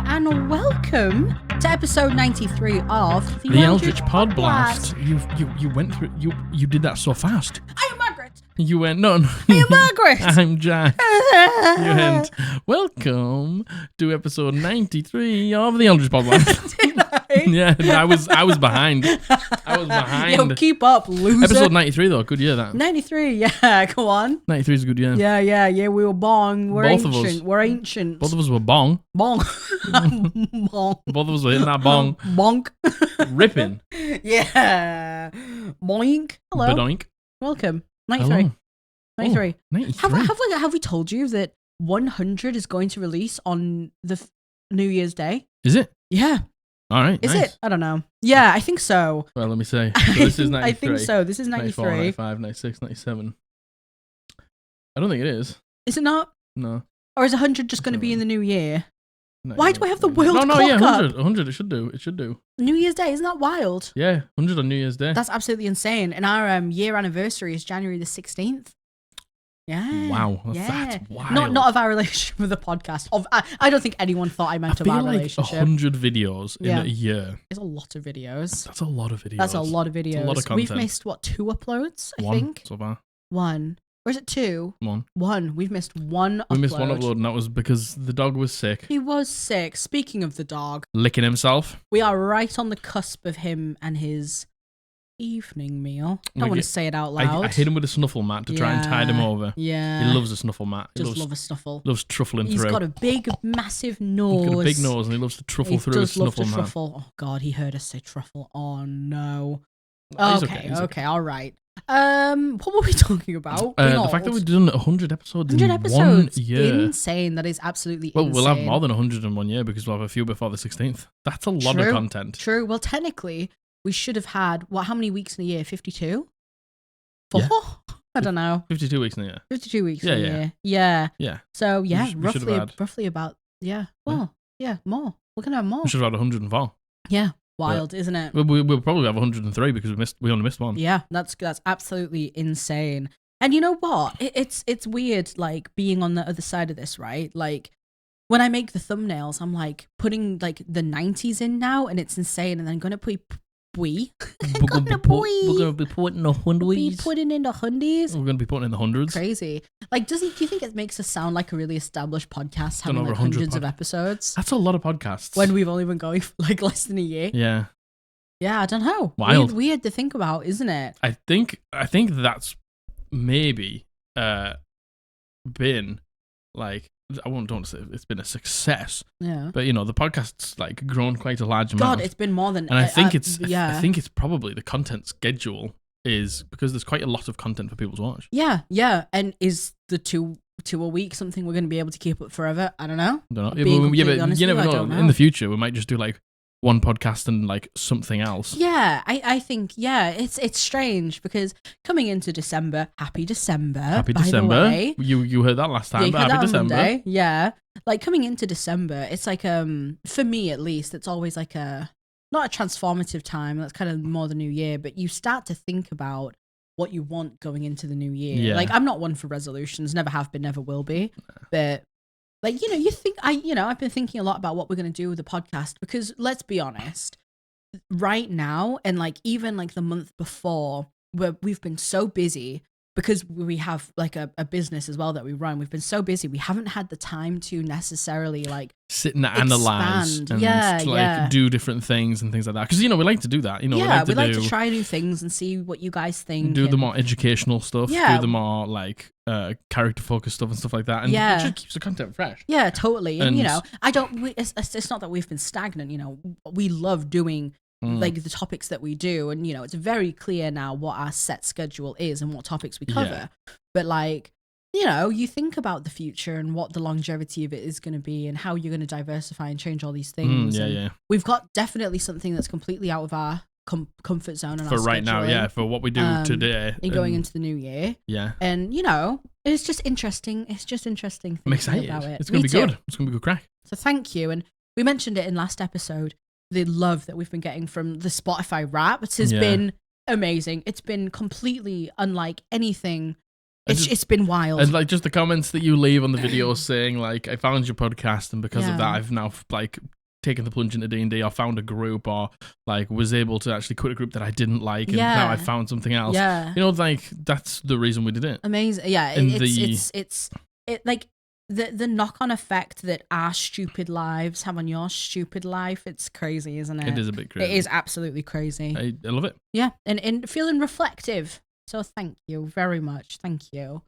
and welcome to episode 93 of the Eldritch Podblast. You went through. You did that so fast. I am Margaret. You went no. I am Margaret. I'm Jack. You went. Welcome to episode 93 of the Eldritch Podblast. Did I? Yeah, I was behind. I was behind. Yo, keep up, loser. Episode 93 though, good year that. 93, yeah, go on. 93 is a good year. Yeah, we were bong. We're Both ancient. of us. We're ancient. Both of us were bong. Bong. Bong. Both of us were hitting that bong. Bonk. Ripping. Yeah. Boink. Hello. Badoink. Welcome. 93. Hello. 93. Oh, 93. Have we told you that 100 is going to release on the New Year's Day? Is it? Yeah. All right. Is nice. it? I don't know. Yeah, I think so. Well, let me say. So this is 93. I think so. This is 93. 94, 95, 96, 97. I don't think it is. Is it not? No. Or is 100 just going to be in the new year? 98, Why do I have the world No, clock yeah, 100. up? 100. It should do. It should do. New Year's Day, isn't that wild? Yeah, 100 on New Year's Day. That's absolutely insane. And our year anniversary is January the 16th. Yeah. Wow. Yeah. That's wild. Not of our relationship with the podcast. I don't think anyone thought I meant of our like relationship. 100 videos in a year. It's a lot of videos. That's a lot of videos. That's a lot of videos. That's a lot of content. We've missed, 2 uploads, I One think? so far. 1. Or is it 2? One. We've missed one upload. We missed one upload, and that was because the dog was sick. He was sick. Speaking of the dog, Licking himself. we are right on the cusp of him and his evening meal. I don't want to say it out loud. I hit him with a snuffle mat to try and tide him over. Yeah. He loves a snuffle mat. Just love a snuffle. Loves truffling He's through. got a big, massive nose. He's got a big nose, and he loves to truffle through his snuffle mat. Truffle. Oh God, he heard us say truffle. Oh no. He's Okay, all right. What were we talking about? The fact that we've done 100 episodes 100 in episodes. 1 year. Insane. That is absolutely Well, insane. we'll have more than 100 in 1 year because we'll have a few before the 16th. That's a lot of content. True. Well, technically, we should have had, how many weeks in a year? 52? 4? Yeah. I don't know. 52 weeks in a year. 52 weeks in Yeah, a yeah. year. Yeah. Yeah. So, yeah, We should have had. roughly about, more. We're going to have more. We should have had 104. Yeah. Wild, isn't it? We'll probably have 103 because we only missed one. Yeah, that's absolutely insane. And you know what? It's weird, like, being on the other side of this, right? Like, when I make the thumbnails, I'm like putting like the 90s in now, and it's insane. And then I'm gonna put We're gonna be putting the hundreds. putting in the hundies. We're gonna be putting in the hundreds. Crazy. Like, do you think it makes us sound like a really established podcast having over like 100 hundreds of episodes That's a lot of podcasts. when we've only been going for like less than a year? Yeah. Yeah, I don't know. Wild. Weird to think about, isn't it? I think that's maybe been like, I don't want to say it's been a success. Yeah. But the podcast's like grown quite a large amount. God, it's been more than. And I think yeah. I think it's probably the content schedule is because there's quite a lot of content for people to watch. Yeah. And is the two a week something we're going to be able to keep up forever? I don't know. I don't know. Being but completely honest you with never you, I know. don't know. In the future, we might just do like one podcast and like something else. Yeah, I think, it's strange because coming into December, happy December. Happy by December. The way. You heard that last time, Yeah, but you heard happy that on December. Monday. Yeah. Like coming into December, it's like for me at least, it's always like not a transformative time. That's kind of more the new year, but you start to think about what you want going into the new year. Yeah. Like, I'm not one for resolutions, never have been, never will be. But like, you think I've been thinking a lot about what we're going to do with the podcast because let's be honest, right now and like even like the month before, we've been so busy because we have like a business as well that we run. We've been so busy, we haven't had the time to necessarily like sit and analyze expand. and do different things and things like that. Because we like to do that. We like to try new things and see what you guys think. Do the more educational stuff. Yeah. Do the more like character focused stuff and stuff like that. And Yeah. it just keeps the content fresh. Yeah, totally. And it's not that we've been stagnant. We love doing like the topics that we do, and it's very clear now what our set schedule is and what topics we cover. But like, you think about the future and what the longevity of it is going to be and how you're going to diversify and change all these things. We've got definitely something that's completely out of our comfort zone and for our right now. scheduling, Yeah, for what we do today and going into the new year. Yeah, and it's just interesting. It's just interesting. I'm excited about it. It's gonna be too. good. It's gonna be good crack. So thank you. And we mentioned it in last episode. The love that we've been getting from the Spotify Wrapped has been amazing. It's been completely unlike anything It's been wild. And like just the comments that you leave on the video saying like, I found your podcast and because of that I've now like taken the plunge into D&D or found a group or like was able to actually quit a group that I didn't like and now I found something else. Yeah. You know, like that's the reason we did it. Amazing. Yeah. It's like the knock-on effect that our stupid lives have on your stupid life. It's crazy, isn't it? It is a bit crazy. It is absolutely crazy. I love it. Yeah. And feeling reflective. So thank you very much. Thank you.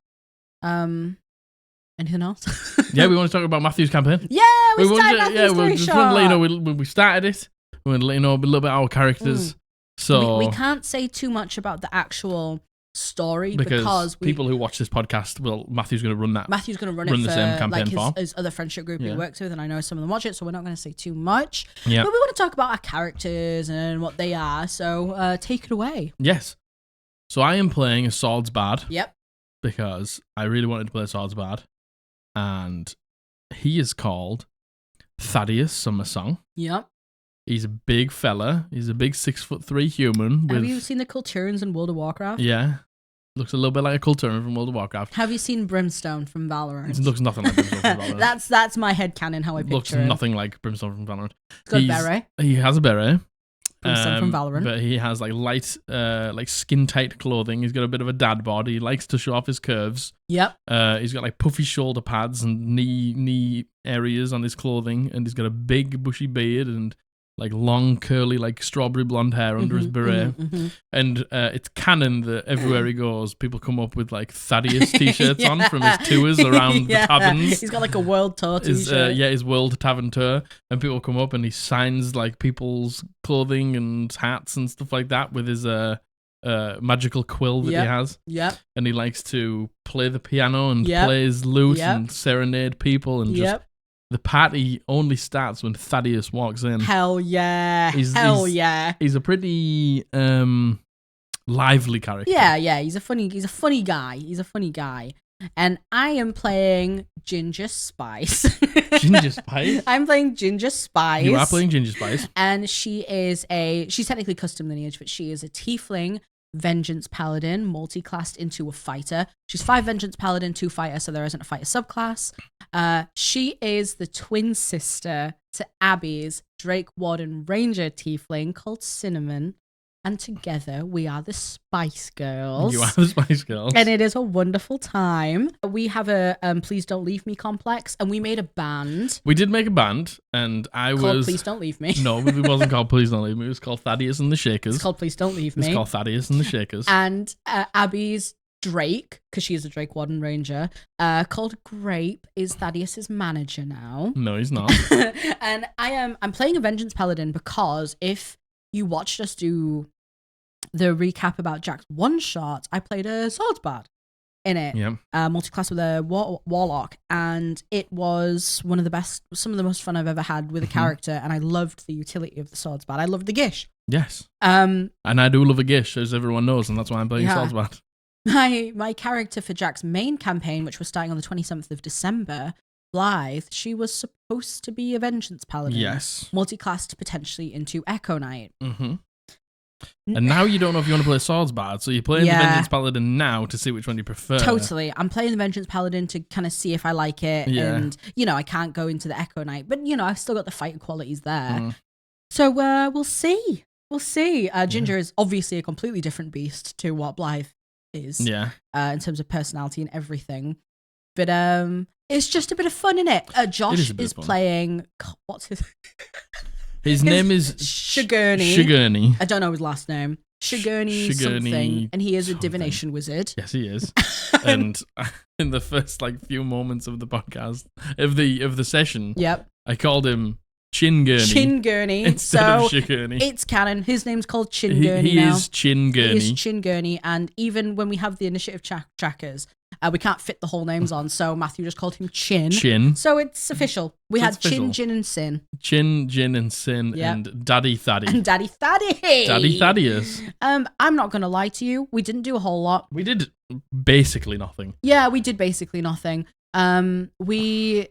Anything else? Yeah, we want to talk about Matthew's campaign. Yeah, we started Matthew's we just want to let you know when we started it. We want to let you know a little bit about our characters. So we can't say too much about the actual story because people who watch this podcast, Matthew's going to run that. Matthew's going to run it the for same campaign his other friendship group he works with, and I know some of them watch it, so we're not going to say too much. Yeah. But we want to talk about our characters and what they are. So take it away. Yes. So I am playing a Swords Bard. Yep. Because I really wanted to play a Swords Bard. And he is called Thaddeus Summersong. Yep. He's a big fella. He's a big 6'3" human. Have you seen the Kulturans in World of Warcraft? Yeah. Looks a little bit like a Kulturan from World of Warcraft. Have you seen Brimstone from Valorant? It looks nothing like Brimstone from Valorant. That's my headcanon how I picture him. Looks nothing like Brimstone from Valorant. He's got a beret. He has a beret. Brimstone from Valorant. But he has like light, like skin tight clothing. He's got a bit of a dad bod. He likes to show off his curves. Yep. He's got like puffy shoulder pads and knee areas on his clothing, and he's got a big bushy beard and like long curly like strawberry blonde hair under his beret. And it's canon that everywhere he goes, people come up with like Thaddeus t-shirts on from his tours around the taverns. He's got like a world tour t-shirt. His world tavern tour, and people come up and he signs like people's clothing and hats and stuff like that with his magical quill that he has. Yep. And he likes to play the piano and play his lute and serenade people and just the party only starts when Thaddeus walks in. Hell yeah. He's a pretty lively character. Yeah. He's a funny guy. And I am playing Ginger Spice. Ginger Spice? I'm playing Ginger Spice. You are playing Ginger Spice. And she's technically custom lineage, but she is a tiefling Vengeance Paladin, multi-classed into a fighter. She's 5 Vengeance Paladin, 2 fighter, so there isn't a fighter subclass. She is the twin sister to Abby's Drake Warden Ranger tiefling called Cinnamon. And together we are the Spice Girls. You are the Spice Girls. And it is a wonderful time. We have a Please Don't Leave Me complex, and we made a band. We did make a band, and called Please Don't Leave Me. No, it wasn't called Please Don't Leave Me. It was called Thaddeus and the Shakers. It's called Please Don't Leave Me. It's called Thaddeus and the Shakers. And Abby's Drake, because she is a Drake Warden Ranger, called Grape, is Thaddeus's manager now. No, he's not. And I'm playing a Vengeance Paladin because if you watched us do the recap about Jack's one-shot, I played a Swords Bard in it. Yeah. Multi-class with a Warlock, and it was some of the most fun I've ever had with a character, and I loved the utility of the Swords Bard. I loved the Gish. Yes. And I do love a Gish, as everyone knows, and that's why I'm playing Swords Bard. My character for Jack's main campaign, which was starting on the 27th of December, Blythe, she was supposed to be a Vengeance Paladin. Yes. Multi-classed potentially into Echo Knight. Mm-hmm. And now you don't know if you want to play Swords Bard, so you're playing the Vengeance Paladin now to see which one you prefer. Totally. I'm playing the Vengeance Paladin to kind of see if I like it. Yeah. And, I can't go into the Echo Knight, but, I've still got the fighter qualities there. So we'll see. Ginger is obviously a completely different beast to what Blythe is. Yeah. In terms of personality and everything. But it's just a bit of fun, innit? Josh is playing... What's his... His name is Shigurni. I don't know his last name. Shigurni something. And he is a divination wizard. Yes, he is. And in the first few moments of the podcast, of the session, I called him Chingurni. Instead of Shigurni. It's canon. His name's called Chingurni He is Chingurni. He is Chingurni. And even when we have the initiative trackers, we can't fit the whole names on, so Matthew just called him Chin. So it's official. We had Chin, Jin, and Sin. Chin, Jin, and Sin, and Daddy Thaddy. And Daddy Thaddy. Daddy Thaddeus. I'm not going to lie to you. We didn't do a whole lot. We did basically nothing. Yeah, we did basically nothing. We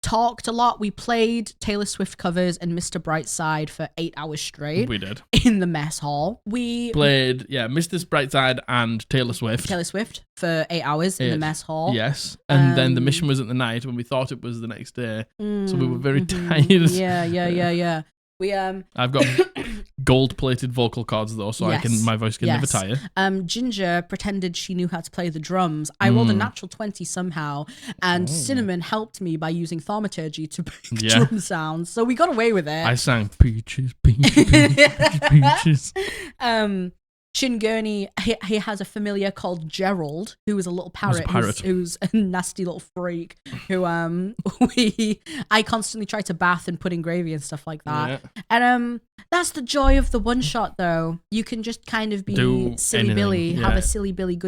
talked a lot. We played Taylor Swift covers and Mr. Brightside for 8 hours straight. We did. In the mess hall. We played, Mr. Brightside and Taylor Swift. Taylor Swift for 8 hours in the mess hall. Yes. And then the mission was at the night when we thought it was the next day. So we were very tired. Yeah. I've got gold-plated vocal cords though, so my voice can never tire. Ginger pretended she knew how to play the drums. I rolled a natural 20 somehow, and Cinnamon helped me by using thaumaturgy to make drum sounds. So we got away with it. I sang peaches, peaches. Shin Gurney, he has a familiar called Gerald, who is a little parrot, who's a nasty little freak, who I constantly try to bath and put in gravy and stuff like that. Yeah. And that's the joy of the one shot, though. You can just kind of be silly Billy, have a silly Billy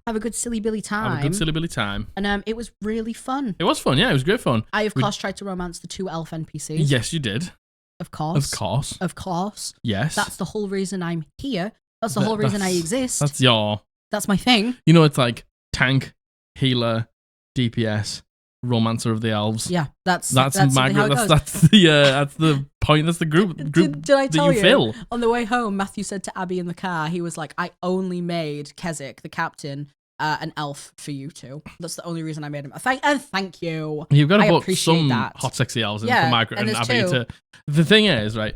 have a good silly Billy time. Have a good silly Billy time. And it was really fun. It was fun, yeah. It was great fun. I, of course, tried to romance the 2 elf NPCs. Yes, you did. Of course. Of course. Yes. That's the whole reason I'm here. That's the whole reason I exist. That's my thing. You know, it's like tank, healer, DPS, romancer of the elves. Yeah, that's Margaret. That's the point. That's the group. Did I tell you? Fill. On the way home, Matthew said to Abby in the car, he was like, "I only made Keswick, the captain, an elf for you two. That's the only reason I made him. Thank you. You've got to put some hot, sexy elves in for Margaret and Abby. The thing is, right?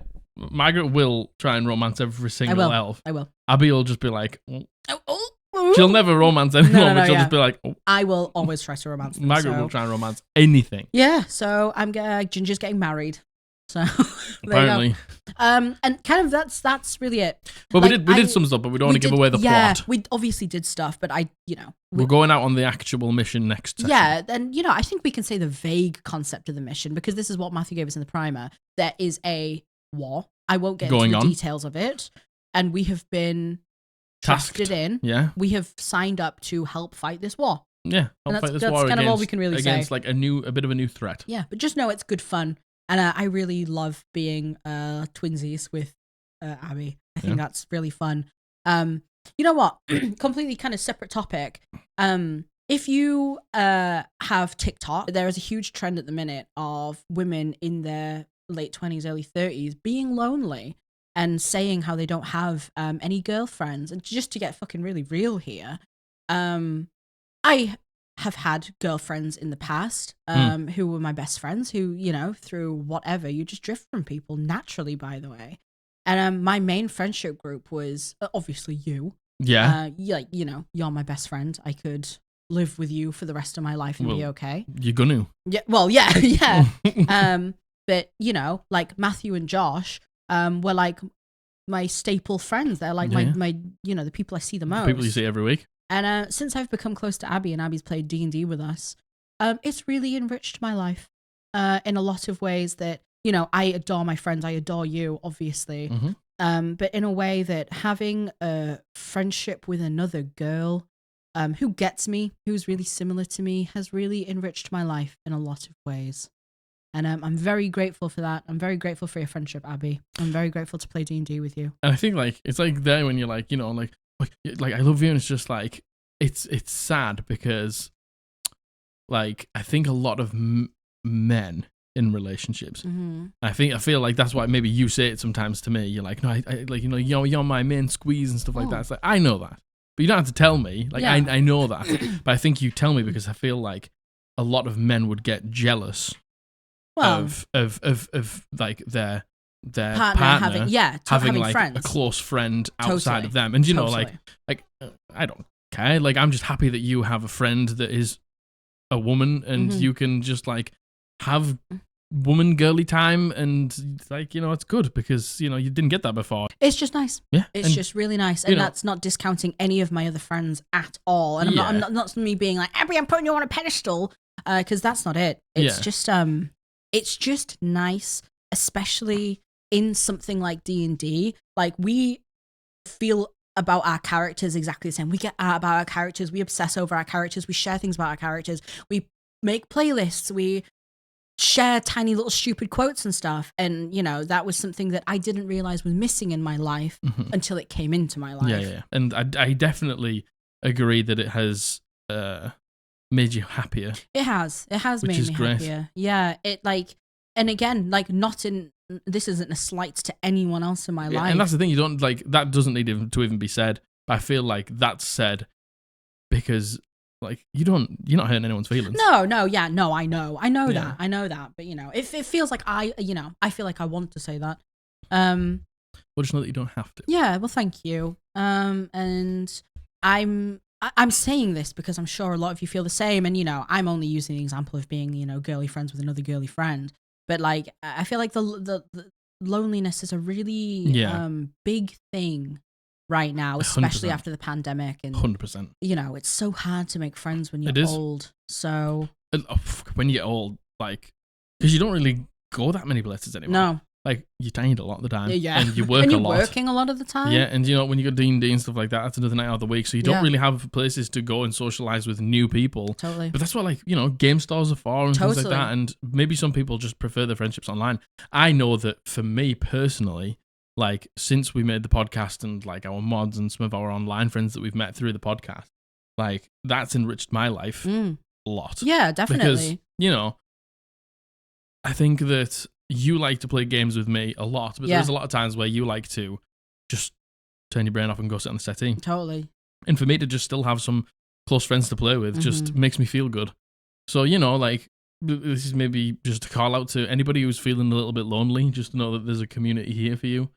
Margaret will try and romance every single elf. I will. Abby will just be like, she'll never romance anyone, but she'll just be like, I will always try to romance them. Margaret will try and romance anything. Yeah, so Ginger's getting married. So apparently. And kind of that's really it. But we did some stuff, but we don't want to give away the plot. Yeah, we obviously did stuff, but we're going out on the actual mission next session. Yeah, then I think we can say the vague concept of the mission, because this is what Matthew gave us in the primer. There is a war. I won't get into the details of it. And we have been drafted in. Yeah. We have signed up to help fight this war. Yeah. Fight this war that's kind of all we can really say. Against like a bit of a new threat. Yeah, but just know it's good fun. And I really love being twinsies with Abby. I think that's really fun. You know what? Completely kind of separate topic. If you have TikTok, there is a huge trend at the minute of women in their late 20s, early 30s being lonely and saying how they don't have any girlfriends. And just to get fucking really real here, I have had girlfriends in the past who were my best friends, who, through whatever, you just drift from people naturally, by the way. And my main friendship group was obviously you. Yeah. You're my best friend. I could live with you for the rest of my life and be okay. You're gonna. Yeah. Well, yeah. But, like Matthew and Josh were like my staple friends. They're like my the people I see the most. People you see every week. And since I've become close to Abby and Abby's played D&D with us, it's really enriched my life in a lot of ways that, I adore my friends. I adore you, obviously. Mm-hmm. But in a way that having a friendship with another girl who gets me, who's really similar to me, has really enriched my life in a lot of ways. And I'm very grateful for that. I'm very grateful for your friendship, Abby. I'm very grateful to play D&D with you. And I think it's like there when you're like, like I love you, and it's just like it's sad because like I think a lot of men in relationships, I feel like that's why maybe you say it sometimes to me. You're like, no, I like you're my main squeeze and stuff like that. It's like I know that, but you don't have to tell me. Like I know that, but I think you tell me because I feel like a lot of men would get jealous. Of like their partner having like friends. A close friend outside of them, and like I don't care. Like I'm just happy that you have a friend that is a woman, and you can just like have woman girly time, and like it's good because you didn't get that before. It's just nice. Yeah, it's just really nice, and that's not discounting any of my other friends at all. And I'm not me being like Abby, I'm putting you on a pedestal, because that's not it. It's just It's just nice, especially in something like D&D. Like, we feel about our characters exactly the same. We get out about our characters. We obsess over our characters. We share things about our characters. We make playlists. We share tiny little stupid quotes and stuff. And, that was something that I didn't realize was missing in my life until it came into my life. Yeah. And I definitely agree that it has made you happier. It has Which made is me great. happier. Yeah, it like, and again, like this isn't a slight to anyone else in my life. And that's the thing, you don't like that doesn't need to even be said. But I feel like that's said because like you're not hurting anyone's feelings. No, I know Yeah. that, but it feels like I feel like I want to say that. Well, just know that you don't have to. Yeah, well, thank you. And I'm saying this because I'm sure a lot of you feel the same. And I'm only using the example of being girly friends with another girly friend. But like, I feel like the loneliness is a really big thing right now, especially 100%. after the pandemic. And 100%. it's so hard to make friends when It you're is. old. So When you're old, like, because you don't really go that many places anymore. no. Like, you're tired a lot of the time. Yeah. And you work and a you're lot. working a lot of the time. Yeah, and when you go D&D and stuff like that, that's another night out of the week. So you don't really have places to go and socialize with new people. Totally. But that's what, like, game stores are for and things like that. And maybe some people just prefer their friendships online. I know that for me personally, like, since we made the podcast and, like, our mods and some of our online friends that we've met through the podcast, like, that's enriched my life a lot. Yeah, definitely. Because, I think that you like to play games with me a lot, but there's a lot of times where you like to just turn your brain off and go sit on the settee. Totally. And for me to just still have some close friends to play with just makes me feel good. So, like, this is maybe just a call out to anybody who's feeling a little bit lonely, just to know that there's a community here for you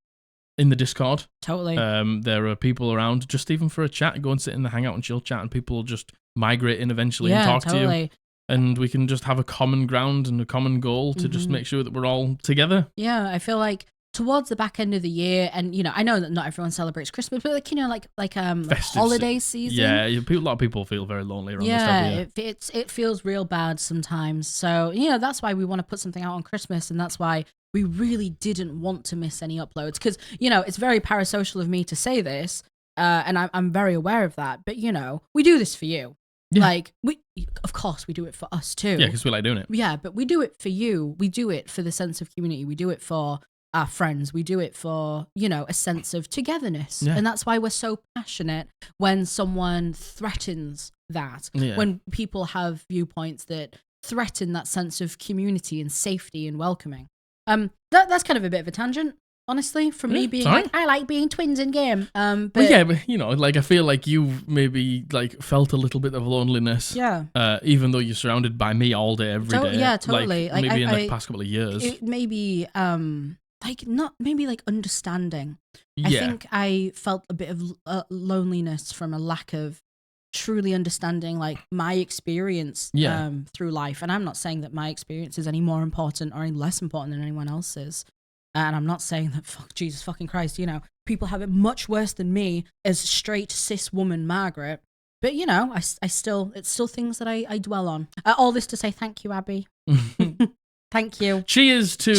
in the Discord. Totally. There are people around, just even for a chat, go and sit in the hangout and chill chat, and people will just migrate in eventually and talk to you. And we can just have a common ground and a common goal to just make sure that we're all together. Yeah, I feel like towards the back end of the year, and I know that not everyone celebrates Christmas, but like holiday season. Yeah, a lot of people feel very lonely around this time of year. It feels real bad sometimes. So that's why we want to put something out on Christmas, and that's why we really didn't want to miss any uploads, because it's very parasocial of me to say this, and I'm very aware of that. But we do this for you. Yeah. Like, of course, we do it for us too. Yeah, because we like doing it. Yeah, but we do it for you. We do it for the sense of community. We do it for our friends. We do it for, a sense of togetherness. Yeah. And that's why we're so passionate when someone threatens that. Yeah. When people have viewpoints that threaten that sense of community and safety and welcoming. That's kind of a bit of a tangent. Honestly, from me being like, I like being twins in game. But like, I feel like you've maybe like felt a little bit of loneliness. Yeah. Even though you're surrounded by me all day, every day. Yeah, totally. Like maybe in the past couple of years. It maybe understanding. Yeah. I think I felt a bit of loneliness from a lack of truly understanding like my experience through life. And I'm not saying that my experience is any more important or any less important than anyone else's. And I'm not saying that, Jesus fucking Christ, people have it much worse than me as straight cis woman Margaret. But, it's still things that I dwell on. All this to say thank you, Abby. Thank you. Cheers to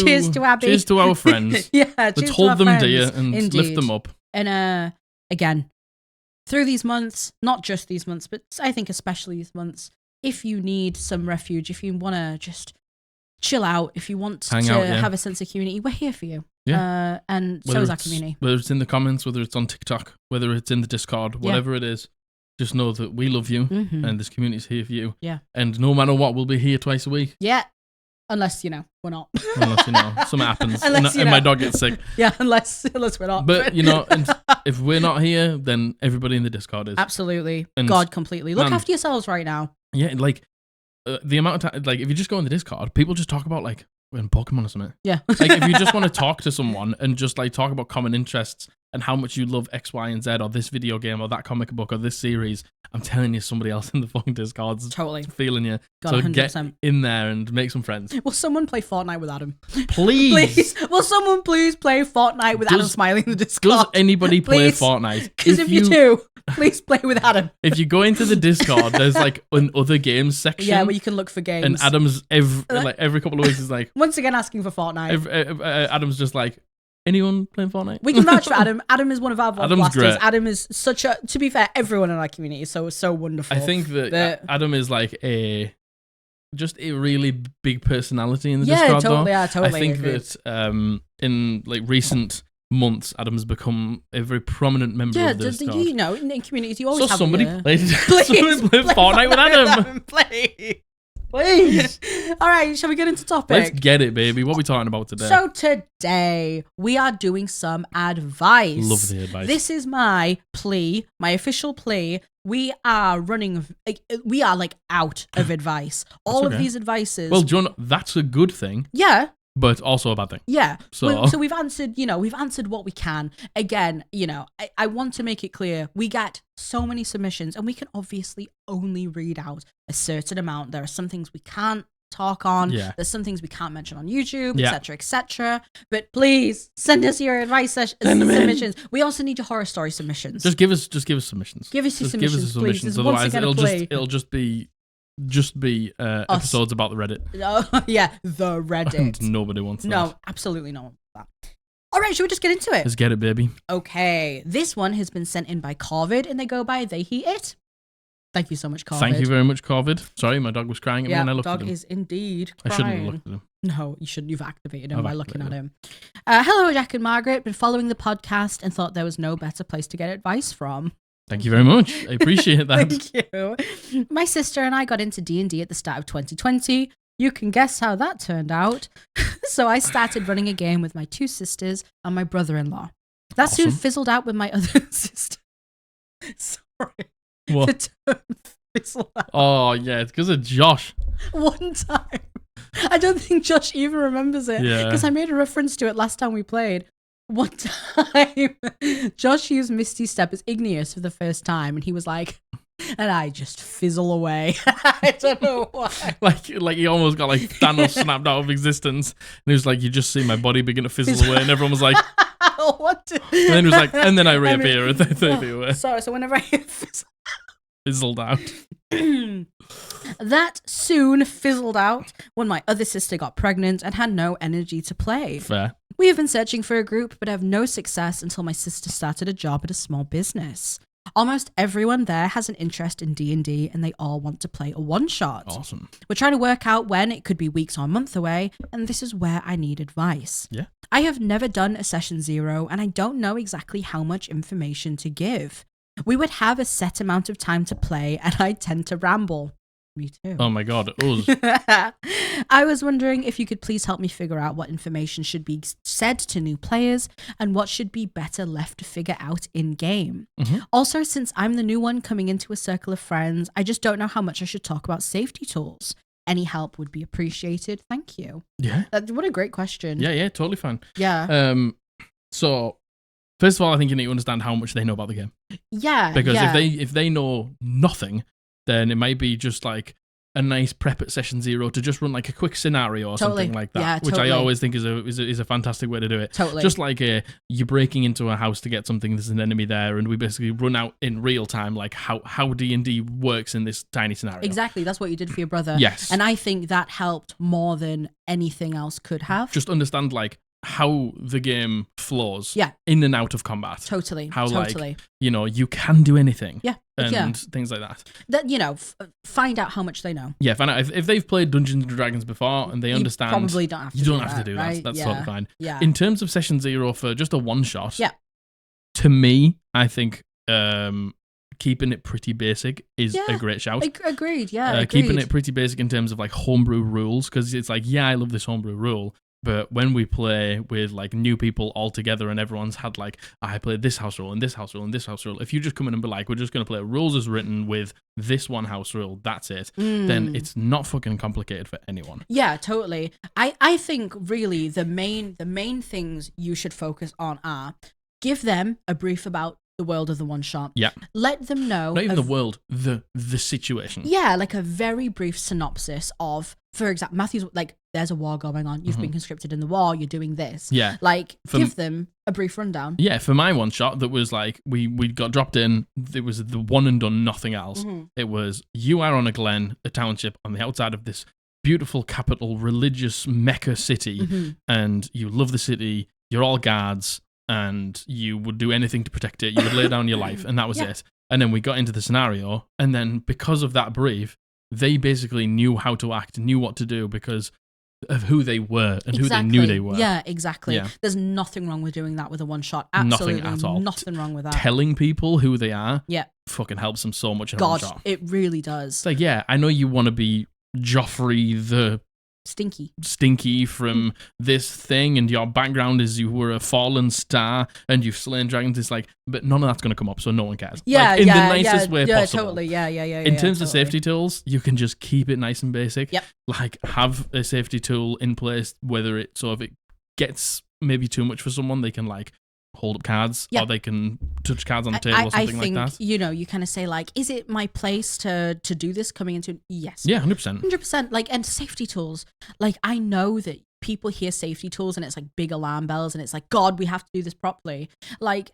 Abby. Cheers to our friends. Let's hold them dear and lift them up. And again, through these months, not just these months, but I think especially these months, if you need some refuge, if you want to just chill out, if you want to have a sense of community, we're here for you. Yeah. And so is our community. Whether it's in the comments, whether it's on TikTok, whether it's in the Discord, whatever it is, just know that we love you and this community is here for you. Yeah. And no matter what, we'll be here twice a week. Yeah. Unless, we're not. Unless, something happens and my dog gets sick. Yeah, unless we're not. But, and if we're not here, then everybody in the Discord is. Absolutely. And God, completely. Look after yourselves right now. Yeah, like, the amount of time, like, if you just go in the Discord, people just talk about, like, when Pokemon or something. Yeah. Like, if you just want to talk to someone and just, like, talk about common interests and how much you love X, Y, and Z, or this video game, or that comic book, or this series, I'm telling you, somebody else in the fucking Discord's feeling you. God, so 100%. get in there and make some friends. Will someone play Fortnite with Adam? Please. Will someone please play Fortnite with Adam smiling in the Discord? Does anybody play Fortnite? Because if you do, please play with Adam. If you go into the Discord, there's like an other games section. Yeah, where you can look for games. And Adam's every couple of weeks is like... Once again asking for Fortnite. Adam's just like, anyone playing Fortnite? We can vouch for Adam. Adam is one of our Adam's Podblasters. great. Adam is such a... To be fair, everyone in our community is so wonderful. I think that Adam is like just a really big personality in the Discord. Totally, though. I totally I think agree. that in like recent months, Adam's become a very prominent member of this Discord. You know, in communities, you always have somebody played Please, play Fortnite with Adam. Please. All right, shall we get into topic? Let's get it, baby. What are we talking about today? So today, we are doing some advice. Love the advice. This is my plea, my official plea. We are like out of advice. All of these advices. Well, John, that's a good thing. Yeah. But also a bad thing. Yeah. So we've answered, we've answered what we can. Again, I want to make it clear, we get so many submissions and we can obviously only read out a certain amount. There are some things we can't talk on. Yeah. There's some things we can't mention on YouTube, etc., etc. But please send us your advice submissions. We also need your horror story submissions. Just give us submissions. Give us your submissions, give us please. submissions. Otherwise, it'll just be episodes about the Reddit. Oh, yeah, the Reddit. And nobody wants that. No, absolutely no one wants that. All right, should we just get into it? Let's get it, baby. Okay, this one has been sent in by Corvid, and they go by They, He, It. Thank you so much, Corvid. Thank you very much, Corvid. Sorry, my dog was crying at me when I looked at him. Dog is indeed crying. I shouldn't have looked at him. No, you shouldn't. You've activated him by looking at him. Hello, Jack and Margaret. Been following the podcast and thought there was no better place to get advice from. Thank you very much. I appreciate that. Thank you. My sister and I got into D&D at the start of 2020. You can guess how that turned out. So I started running a game with my two sisters and my brother-in-law. That soon fizzled out with my other sister. Sorry. What? The term fizzle out. Oh, yeah, it's because of Josh. One time. I don't think Josh even remembers it. Yeah. Because I made a reference to it last time we played. One time, Josh used Misty Step as Igneous for the first time, and he was like, and I just fizzle away. I don't know why. Like he almost got like Thanos snapped out of existence, and he was like, you just see my body begin to fizzle away, and everyone was like, what? And then he was like, and then I reappear and they be away. Sorry, so whenever I Fizzled out. That soon fizzled out when my other sister got pregnant and had no energy to play. Fair. We have been searching for a group, but have no success until my sister started a job at a small business. Almost everyone there has an interest in D&D, and they all want to play a one-shot. Awesome. We're trying to work out when. It could be weeks or a month away, and this is where I need advice. Yeah. I have never done a session 0, and I don't know exactly how much information to give. We would have a set amount of time to play, and I tend to ramble. Me too. Oh my god, us. I was wondering if you could please help me figure out what information should be said to new players and what should be better left to figure out in-game. Mm-hmm. Also, since I'm the new one coming into a circle of friends, I just don't know how much I should talk about safety tools. Any help would be appreciated. Thank you. Yeah. What a great question. Yeah, totally fine. Yeah. So, first of all, I think you need to understand how much they know about the game. Yeah. Because if they know nothing, then it might be just like a nice prep at session 0 to just run like a quick scenario or something like that, yeah, which totally. I always think is a fantastic way to do it. Totally. Just like you're breaking into a house to get something, there's an enemy there, and we basically run out in real time, like how D&D works in this tiny scenario. Exactly, that's what you did for your brother. Yes. And I think that helped more than anything else could have. Just understand like how the game flows in and out of combat. Totally. How like, you can do anything. Yeah. And things like that. That, find out how much they know. Yeah, find out if they've played Dungeons and Dragons before and they understand. Probably don't have to. You don't have to do that. Right? That's totally fine. Yeah. In terms of session 0 for just a one shot. Yeah. To me, I think keeping it pretty basic is a great shout. Agreed. Yeah. Keeping it pretty basic in terms of like homebrew rules, because it's like, I love this homebrew rule. But when we play with like new people all together and everyone's had like, I played this house rule and this house rule and this house rule. If you just come in and be like, we're just going to play rules as written with this one house rule, that's it. Then it's not fucking complicated for anyone. Yeah, totally. I think really the main things you should focus on are give them a brief about the world of the one shot. Yeah. Let them know. Not even the world, the situation. Yeah, like a very brief synopsis of, for example, Matthew's like, there's a war going on. You've been conscripted in the war. You're doing this. Yeah. Like, give them a brief rundown. Yeah, for my one shot, that was like, we got dropped in. It was the one and done, nothing else. It was, you are on a glen, a township on the outside of this beautiful capital, religious Mecca city, and you love the city. You're all guards, and you would do anything to protect it. You would lay down your life, and that was it. And then we got into the scenario, and then because of that brief, they basically knew how to act, knew what to do, because of who they were and who they knew they were. Yeah, exactly. Yeah. There's nothing wrong with doing that with a one shot. Absolutely Nothing at all. Nothing wrong with that. Telling people who they are fucking helps them so much in a one shot. It really does. It's like, yeah, I know you want to be Joffrey the Stinky from this thing, and your background is you were a fallen star and you've slain dragons. It's like, but none of that's going to come up, so no one cares. Yeah, like, in the nicest way possible. Yeah, totally. Yeah. In terms of safety tools, you can just keep it nice and basic. Yep. Like, have a safety tool in place, whether it, so if it gets maybe too much for someone, they can like hold up cards, or they can touch cards on the table or something like that. I think, you kind of say like, is it my place to do this coming into, yes. Yeah, 100%. 100%. Like, and safety tools, like I know that people hear safety tools and it's like big alarm bells and it's like, God, we have to do this properly. Like,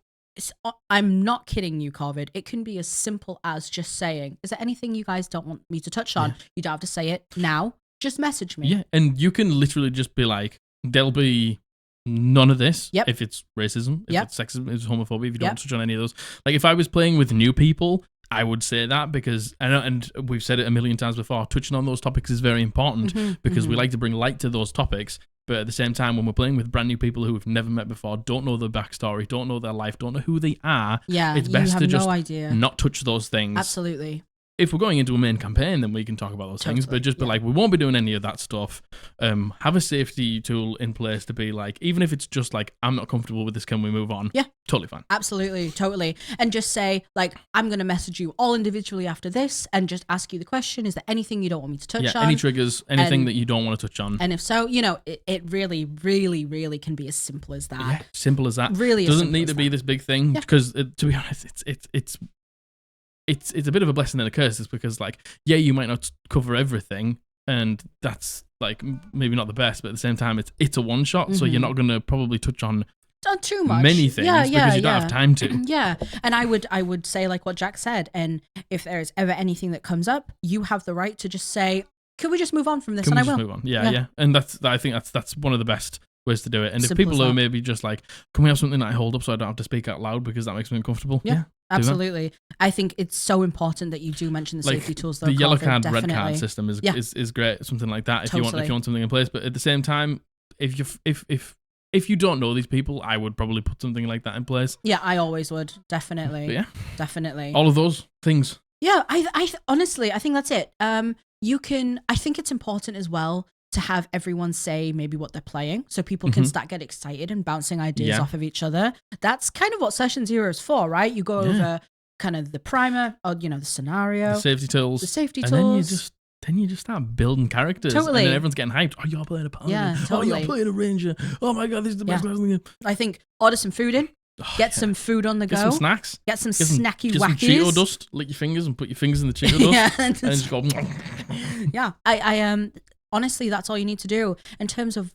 I'm not kidding you, Corvid. It can be as simple as just saying, is there anything you guys don't want me to touch on? You don't have to say it now. Just message me. Yeah, and you can literally just be like, there'll be none of this. If it's racism, if it's sexism, if it's homophobia, if you don't touch on any of those. Like, if I was playing with new people, I would say that, because I know, and we've said it a million times before, touching on those topics is very important because we like to bring light to those topics. But at the same time, when we're playing with brand new people who we've never met before, don't know their backstory, don't know their life, don't know who they are, it's best to just not touch those things. Absolutely. If we're going into a main campaign, then we can talk about those things, but just be like, we won't be doing any of that stuff. Have a safety tool in place to be like, even if it's just like, I'm not comfortable with this, can we move on? Yeah. Totally fine. Absolutely, totally. And just say, like, I'm going to message you all individually after this and just ask you the question, is there anything you don't want me to touch on? Any triggers, anything that you don't want to touch on. And if so, it really, really, really can be as simple as that. Yeah, simple as that. Really doesn't need to be this big thing, because to be honest, it's a bit of a blessing and a curse. It's because, like, you might not cover everything, and that's like maybe not the best, but at the same time, it's a one shot, so you're not going to probably touch on too much many things because you don't have time to. Yeah, and I would say like what Jack said, and if there is ever anything that comes up, you have the right to just say, "Could we just move on from this?" Can and we I will. Move on? Yeah, and I think that's one of the best ways to do it. And Simple if people are maybe just like, can we have something that I hold up so I don't have to speak out loud because that makes me uncomfortable? Yeah. Absolutely. I think it's so important that you do mention the safety tools, though. The yellow card, definitely. red card system is great, something like that. If you want something in place, but at the same time, if you don't know these people, I would probably put something like that in place. Yeah, I always would. Definitely. But definitely. All of those things. Yeah, I honestly, I think that's it. I think it's important as well to have everyone say maybe what they're playing, so people can start get excited and bouncing ideas off of each other. That's kind of what Session Zero is for, right? You go over kind of the primer, or the scenario, the safety tools, and then you just start building characters. Totally. And then everyone's getting hyped. Oh, you're playing a paladin. Yeah, totally. Oh, you're playing a ranger. Oh my god, this is the best class in the game. I think order some food in. Get some food on the go. Get some snacks. Get some snacky wackies. Get some Cheeto dust. Lick your fingers and put your fingers in the Cheeto dust. And just go. Yeah, I honestly, that's all you need to do. In terms of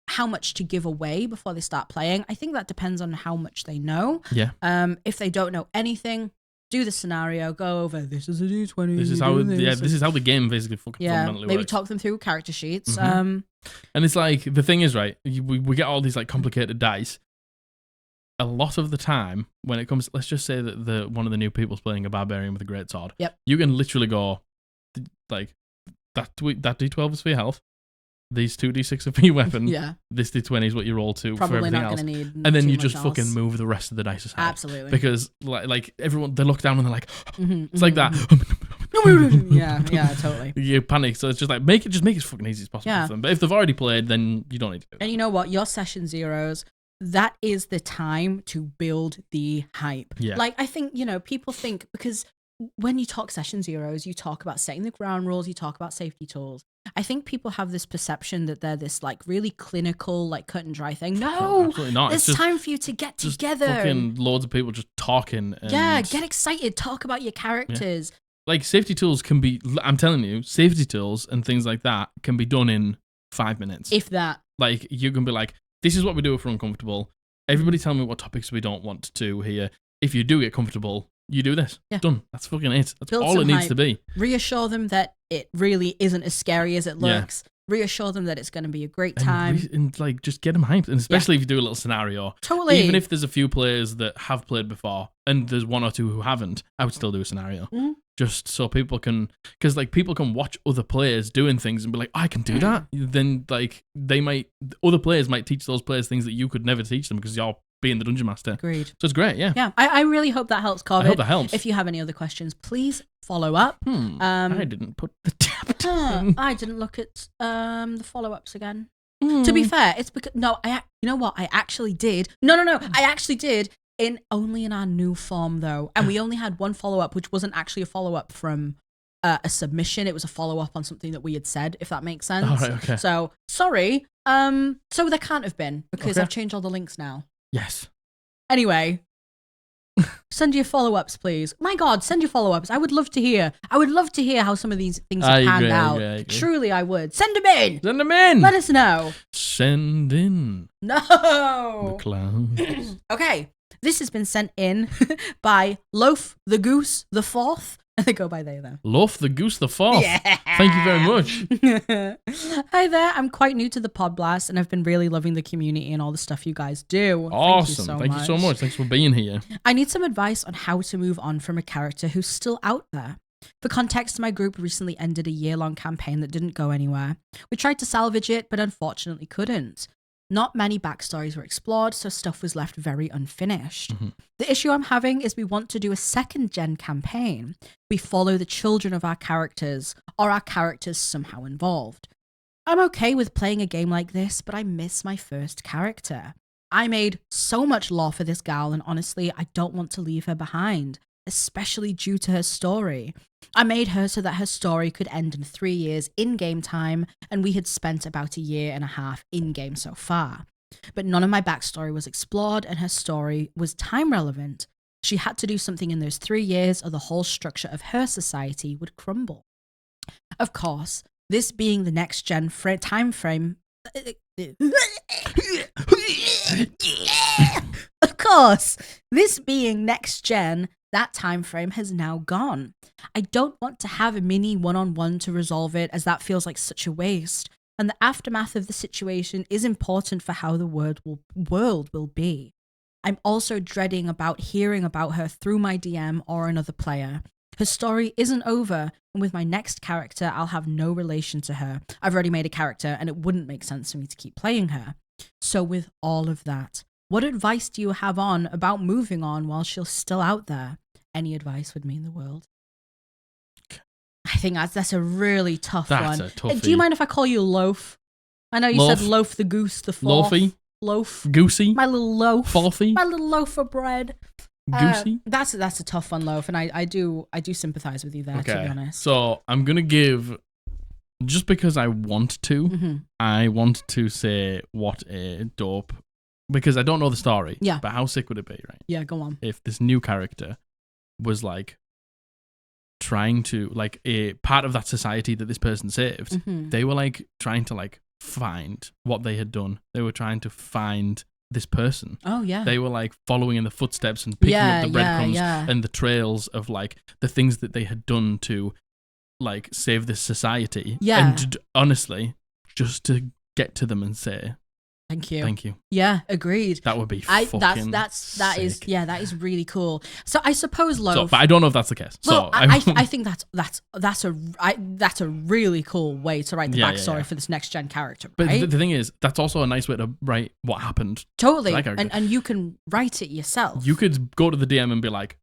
how much to give away before they start playing, I think that depends on how much they know. Yeah. If they don't know anything, do the scenario, go over, this is a D20. This is how the game basically fundamentally maybe works. talk them through character sheets. And it's like, the thing is, right, we get all these like complicated dice. A lot of the time, when it comes, let's just say that one of the new people's playing a barbarian with a great sword. Yep. You can literally go, like, that D12 is for your health. These 2d6 are for your weapon. Yeah. This d20 is what you roll to Probably for everything not else. Gonna need and then too you much just else. fucking move the rest of the dice aside. Absolutely. Because like everyone, they look down and they're like, it's like that. yeah, totally. You panic, so it's just like make it as fucking easy as possible for them. But if they've already played, then you don't need to do that. And you know what? Your Session Zeros, that is the time to build the hype. Yeah. Like, I think, people think, because when you talk Session Zeros, you talk about setting the ground rules, you talk about safety tools. I think people have this perception that they're this like really clinical, like cut and dry thing. No, absolutely not. It's time for you to get together. Fucking loads of people just talking. And get excited. Talk about your characters. Yeah. Like, safety tools can be, I'm telling you, safety tools and things like that can be done in 5 minutes. If that. Like, you can be like, this is what we do if we're uncomfortable. Everybody tell me what topics we don't want to hear. If you do get comfortable, you do this. Yeah. Done. That's fucking it. That's Build all it needs hype. to be. Reassure them that it really isn't as scary as it looks. Reassure them that it's going to be a great time. And like, just get them hyped. And especially if you do a little scenario. Totally. Even if there's a few players that have played before and there's one or two who haven't, I would still do a scenario. Mm-hmm. just so people can, because like people can watch other players doing things and be like, I can do that. Then like other players might teach those players things that you could never teach them because you're being the dungeon master. Agreed. So it's great, yeah. Yeah, I really hope that helps, Corvid. I hope that helps. If you have any other questions, please follow up. I didn't put the chapter in. I didn't look at the follow-ups again. To be fair, it's because you know what? I actually did. No. I actually did only in our new form though, and we only had one follow-up, which wasn't actually a follow-up from a submission. It was a follow-up on something that we had said, if that makes sense. All right, okay. So sorry. So there can't have been because I've changed all the links now. Yes. Anyway. Send your follow-ups, please. My God, send your follow-ups. I would love to hear. I would love to hear how some of these things have panned out. I agree. Truly, I would. Send them in. Send them in. Let us know. Send in. No. The clowns. Okay. This has been sent in by Loaf the Goose the Fourth. And they go by they there. Loaf the Goose the Fourth. Yeah. Thank you very much. Hi there. I'm quite new to the Podblast and I've been really loving the community and all the stuff you guys do. Awesome. Thank you so much. Thanks for being here. I need some advice on how to move on from a character who's still out there. For context, my group recently ended a year-long campaign that didn't go anywhere. We tried to salvage it, but unfortunately couldn't. Not many backstories were explored, so stuff was left very unfinished. The issue I'm having is we want to do a second-gen campaign. We follow the children of our characters, or our characters somehow involved. I'm okay with playing a game like this, but I miss my first character. I made so much lore for this gal, and honestly, I don't want to leave her behind, especially due to her story. I made her so that her story could end in 3 years in-game time, and we had spent about a year and a half in-game so far. But none of my backstory was explored, and her story was time-relevant. She had to do something in those 3 years, or the whole structure of her society would crumble. Of course, this being the next-gen time frame... Of course, this being next-gen... That time frame has now gone. I don't want to have a mini one-on-one to resolve it, as that feels like such a waste. And the aftermath of the situation is important for how the world will be. I'm also dreading about hearing about her through my DM or another player. Her story isn't over, and with my next character, I'll have no relation to her. I've already made a character, and it wouldn't make sense for me to keep playing her. So with all of that, what advice do you have on about moving on while she's still out there? Any advice would mean the world. I think that's a really tough one. That's a toughie. Do you mind if I call you Loaf? I know you said Loaf the Goose the Fourth. Loafy? Loaf. Goosey? My little loaf. Fourthy? My little loaf of bread. Goosey? That's a tough one, Loaf, and I do sympathize with you there, to be honest. So I'm gonna give, just because I want to, I want to say what a dope, because I don't know the story. Yeah. But how sick would it be, right? Yeah, go on. If this new character was like trying to, like, a part of that society that this person saved, they were like trying to like find what they had done. They were trying to find this person. Oh yeah. They were like following in the footsteps and picking up the breadcrumbs and the trails of like the things that they had done to like save this society. Yeah. And honestly, just to get to them and say thank you. Thank you. Yeah, agreed. That would be fucking that is really cool. So I suppose Loaf. But I don't know if that's the case. Well, I think that's a really cool way to write the backstory for this next gen character. Right? But the thing is, that's also a nice way to write what happened. Totally, and you can write it yourself. You could go to the DM and be like,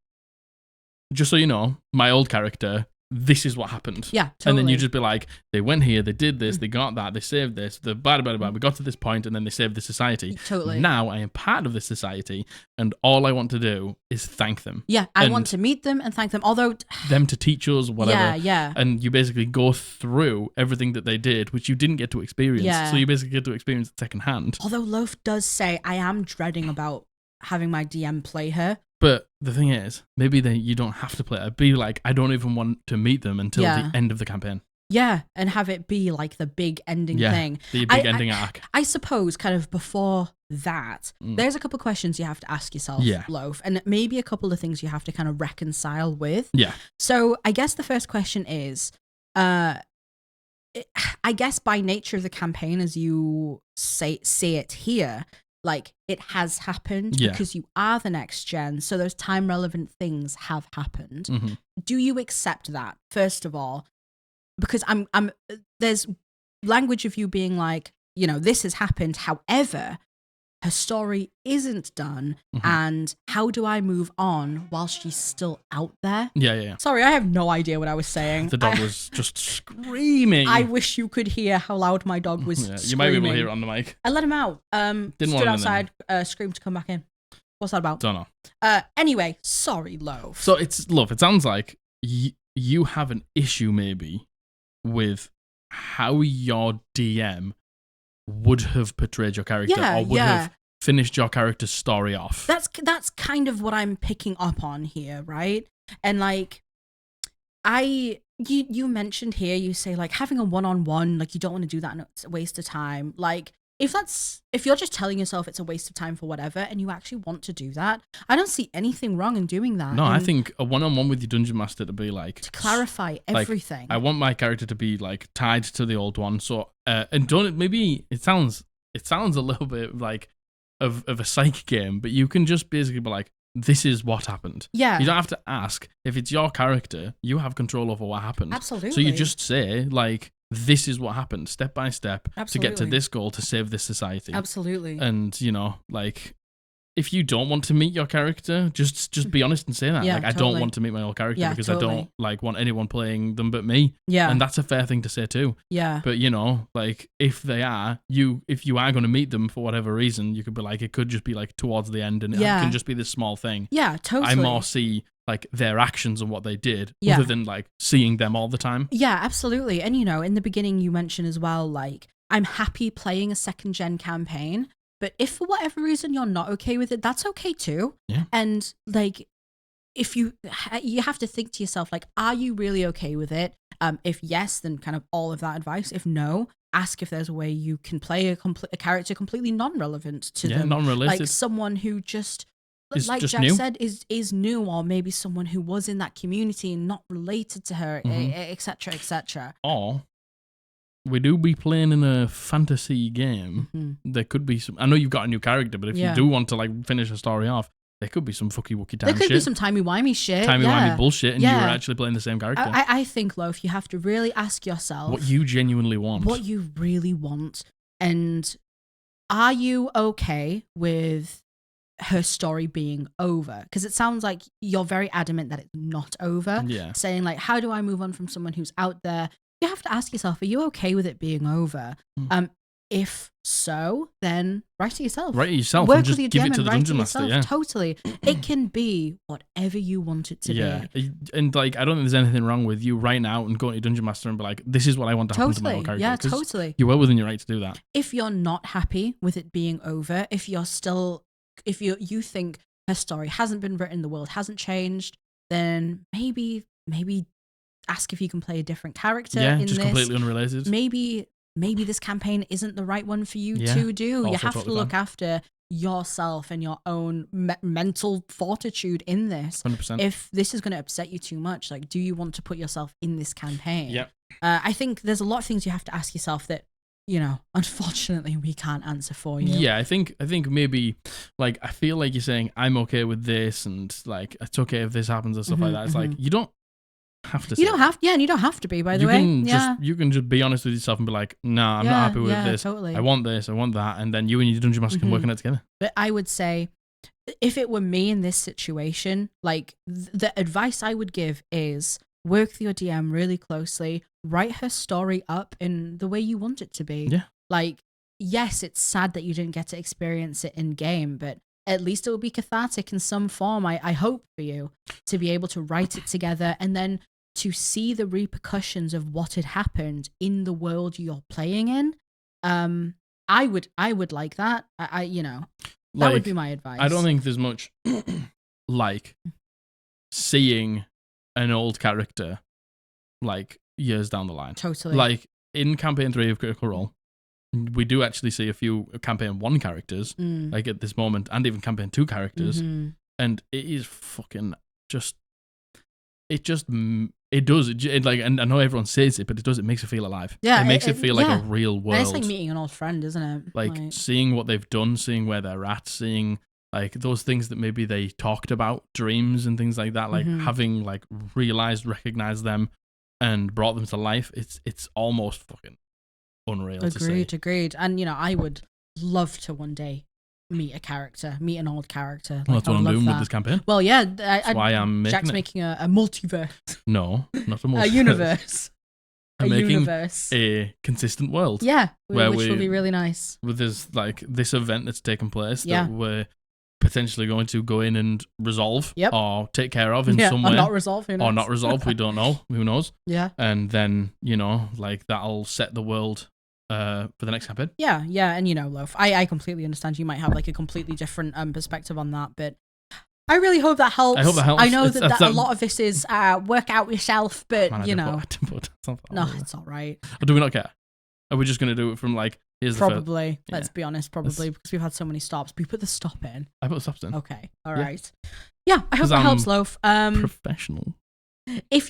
just so you know, my old character, this is what happened. Yeah, totally. And then you just be like, they went here, they did this, they got that, they saved this, we got to this point, and then they saved the society. Totally. Now I am part of this society, and all I want to do is thank them. Yeah, I want to meet them and thank them, although... them to teach us, whatever. Yeah. And you basically go through everything that they did, which you didn't get to experience. Yeah. So you basically get to experience it secondhand. Although Loaf does say, I am dreading about having my DM play her. But the thing is, maybe you don't have to play it. Be like, I don't even want to meet them until the end of the campaign. Yeah, and have it be like the big ending thing. The big ending arc. I suppose kind of before that, there's a couple of questions you have to ask yourself, Loaf, and maybe a couple of things you have to kind of reconcile with. Yeah. So I guess the first question is, I guess by nature of the campaign, as you see it here, like it has happened Yeah. because you are the next gen. So those time relevant things have happened. Mm-hmm. Do you accept that, first of all? Because I'm there's language of you being like, you know, this has happened. However, her story isn't done. Mm-hmm. And how do I move on while she's still out there? Yeah. Sorry, I have no idea what I was saying. The dog was just screaming. I wish you could hear how loud my dog was You screaming. might be able to hear it on the mic. I let him out. Didn't Stood want him in outside, screamed to come back in. What's that about? Don't know. Anyway, sorry, Loaf. So it sounds like you have an issue maybe with how your DM would have portrayed your character or would have finished your character's story off. That's kind of what I'm picking up on here, right? And like, you mentioned here, you say like having a one-on-one, like you don't want to do that and it's a waste of time. Like if you're just telling yourself it's a waste of time for whatever and you actually want to do that, I don't see anything wrong in doing that. No, I think a one-on-one with your dungeon master to be like to clarify everything. I want my character to be like tied to the old one. So and don't maybe it sounds a little bit like of a psych game, but you can just basically be like, this is what happened. Yeah. You don't have to ask. If it's your character, you have control over what happened. Absolutely. So you just say like, this is what happened, step by step, to get to this goal, to save this society. Absolutely. And, you know, like, if you don't want to meet your character, just be honest and say that. Yeah, like, I don't want to meet my old character because I don't like want anyone playing them but me. Yeah. And that's a fair thing to say too. Yeah. But, you know, like, if you are going to meet them for whatever reason, you could be like, it could just be like towards the end and it can just be this small thing. Yeah, totally. I more see like their actions and what they did other than like seeing them all the time. Yeah, absolutely. And you know, in the beginning you mentioned as well, like, I'm happy playing a second gen campaign, but if for whatever reason you're not okay with it, that's okay too. Yeah. And like, if you have to think to yourself, like, are you really okay with it? If yes, then kind of all of that advice. If no, ask if there's a way you can play a character completely non-relevant to them. Non-related. Like someone who just, like just Jack new. said, is new, or maybe someone who was in that community and not related to her, etc., etc. Or we do be playing in a fantasy game. Mm-hmm. There could be some. I know you've got a new character, but if you do want to like finish a story off, there could be some fucky wucky time shit. There could be some timey-wimey shit. Timey-wimey bullshit, and you were actually playing the same character. I think, Loaf, you have to really ask yourself what you genuinely want. What you really want. And are you okay with her story being over? Because it sounds like you're very adamant that it's not over. Yeah. Saying like, how do I move on from someone who's out there? You have to ask yourself, are you okay with it being over? If so, then write it yourself. Write it yourself Work and just with your give DM it to and the write dungeon it master. yourself. Yeah. Totally. It can be whatever you want it to be. And like, I don't think there's anything wrong with you right now and going to your dungeon master and be like, this is what I want to happen to my old character. Yeah, totally. You're well within your right to do that. If you're not happy with it being over, if you think her story hasn't been written, the world hasn't changed, then maybe ask if you can play a different character in this. Yeah, just completely unrelated. Maybe this campaign isn't the right one for you to do. You have to look after yourself and your own mental fortitude in this. 100%. If this is going to upset you too much, like, do you want to put yourself in this campaign? Yeah. I think there's a lot of things you have to ask yourself that, you know, unfortunately we can't answer for you. Yeah, I think maybe, like, I feel like you're saying I'm okay with this and like it's okay if this happens and stuff like that. It's like you don't have to. You don't have, and you don't have to be. By the way, you can just be honest with yourself and be like, nah, I'm not happy with this. Totally. I want this, I want that, and then you and your dungeon master can work on it together. But I would say, if it were me in this situation, like the advice I would give is work with your DM really closely, write her story up in the way you want it to be. Yeah. Like, yes, it's sad that you didn't get to experience it in game, but at least it will be cathartic in some form. I hope for you to be able to write it together and then to see the repercussions of what had happened in the world you're playing in. I would like that. That would be my advice. I don't think there's much like seeing an old character like years down the line. Totally. Like in campaign 3 of Critical Role, we do actually see a few campaign 1 characters like at this moment, and even campaign 2 characters, and it is fucking just it does. Like, and I know everyone says it, but it does. It makes it feel alive. Yeah, it makes it feel like a real world. And it's like meeting an old friend, isn't it? Like seeing what they've done, seeing where they're at, seeing like those things that maybe they talked about, dreams and things like that. Like having like recognized them, and brought them to life. It's almost fucking unreal. Agreed. And I would love to one day meet an old character. Well, that's what I'm doing with this campaign. Well, yeah, that's why I'm making Jack's making a multiverse. No, not a multiverse. A universe. I'm making a consistent world. Yeah, which will be really nice. With this event that's taken place that we're potentially going to go in and resolve or take care of in some way. Or not resolve, Or not resolve, we don't know. Who knows? Yeah. And then, like that'll set the world for the next campaign. Yeah, and Loaf, I completely understand you might have like a completely different perspective on that, but I really hope that helps. I hope that helps. I know that a lot of this is work out yourself, but Man, no, it's all right. Or do we not care? Are we just going to do it from like, here's probably, let's be honest, probably, because we've had so many stops. We put the stop in. I put the stops in. Okay, all right. Yeah, I hope that helps, Loaf. Professional. If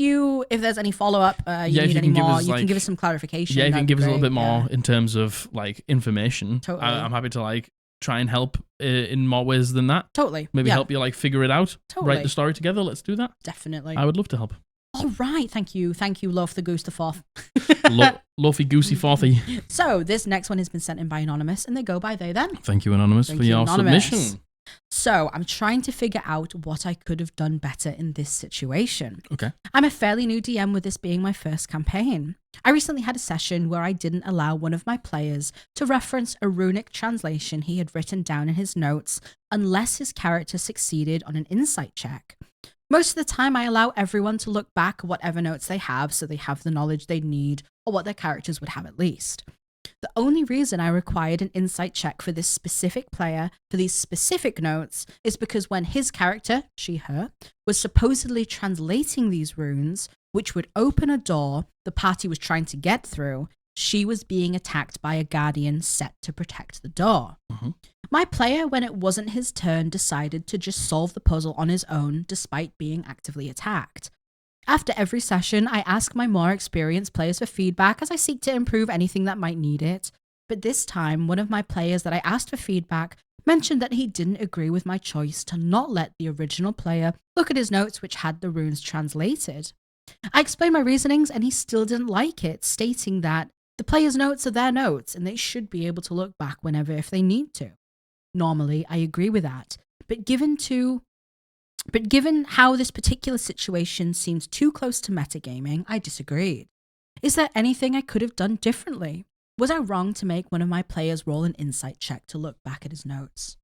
there's any follow-up, you need any more, you can give us some clarification. Yeah, you can give us a little bit more in terms of like information. Totally. I'm happy to like try and help in more ways than that. Totally. Maybe help you like figure it out. Totally. Write the story together. Let's do that. Definitely. I would love to help. All right, thank you, Loaf the Goose the Fourth. Loafy Goosey Fourthy. So this next one has been sent in by Anonymous, and they go by they them. Thank you, Anonymous, for your submission. So I'm trying to figure out what I could have done better in this situation. Okay. I'm a fairly new DM with this being my first campaign. I recently had a session where I didn't allow one of my players to reference a runic translation he had written down in his notes unless his character succeeded on an insight check. Most of the time, I allow everyone to look back at whatever notes they have so they have the knowledge they need, or what their characters would have at least. The only reason I required an insight check for this specific player for these specific notes is because when his character, she, her, was supposedly translating these runes, which would open a door the party was trying to get through, she was being attacked by a guardian set to protect the door. Mm-hmm. My player, when it wasn't his turn, decided to just solve the puzzle on his own despite being actively attacked. After every session, I ask my more experienced players for feedback as I seek to improve anything that might need it. But this time, one of my players that I asked for feedback mentioned that he didn't agree with my choice to not let the original player look at his notes which had the runes translated. I explained my reasonings and he still didn't like it, stating that the player's notes are their notes and they should be able to look back whenever if they need to. Normally, I agree with that, but given how this particular situation seems too close to metagaming, I disagreed. Is there anything I could have done differently? Was I wrong to make one of my players roll an insight check to look back at his notes?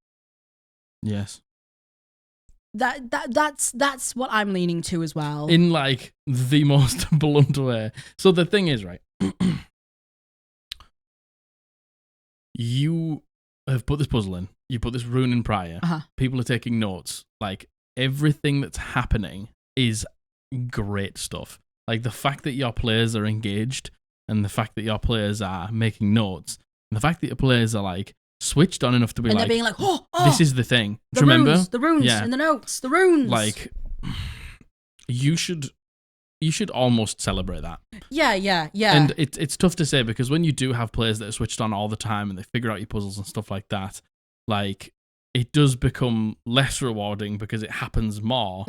Yes. That's what I'm leaning to as well. In like the most blunt way. So the thing is, right, you have put this puzzle in, you put this rune in prior, people are taking notes, like everything that's happening is great stuff. Like the fact that your players are engaged and the fact that your players are making notes and the fact that your players are like switched on enough to be and like, they're being like, oh, this is the thing. The Do you remember? Runes, the runes in the notes, the runes. Like, you should almost celebrate that. Yeah. And it's tough to say because when you do have players that are switched on all the time and they figure out your puzzles and stuff like that, like it does become less rewarding because it happens more.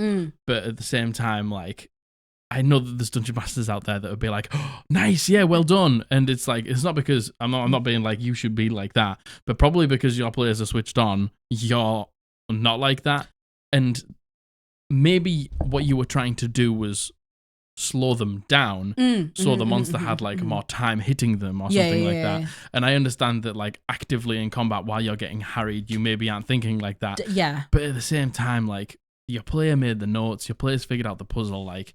But at the same time, like I know that there's dungeon masters out there that would be like, oh, nice, yeah, well done. And it's like, it's not because I'm not being like you should be like that, but probably because your players are switched on, you're not like that. And maybe what you were trying to do was slow them down so the monster had like more time hitting them or something like that. And I understand that like actively in combat while you're getting harried, you maybe aren't thinking like that. But at the same time, like your player made the notes, your players figured out the puzzle, like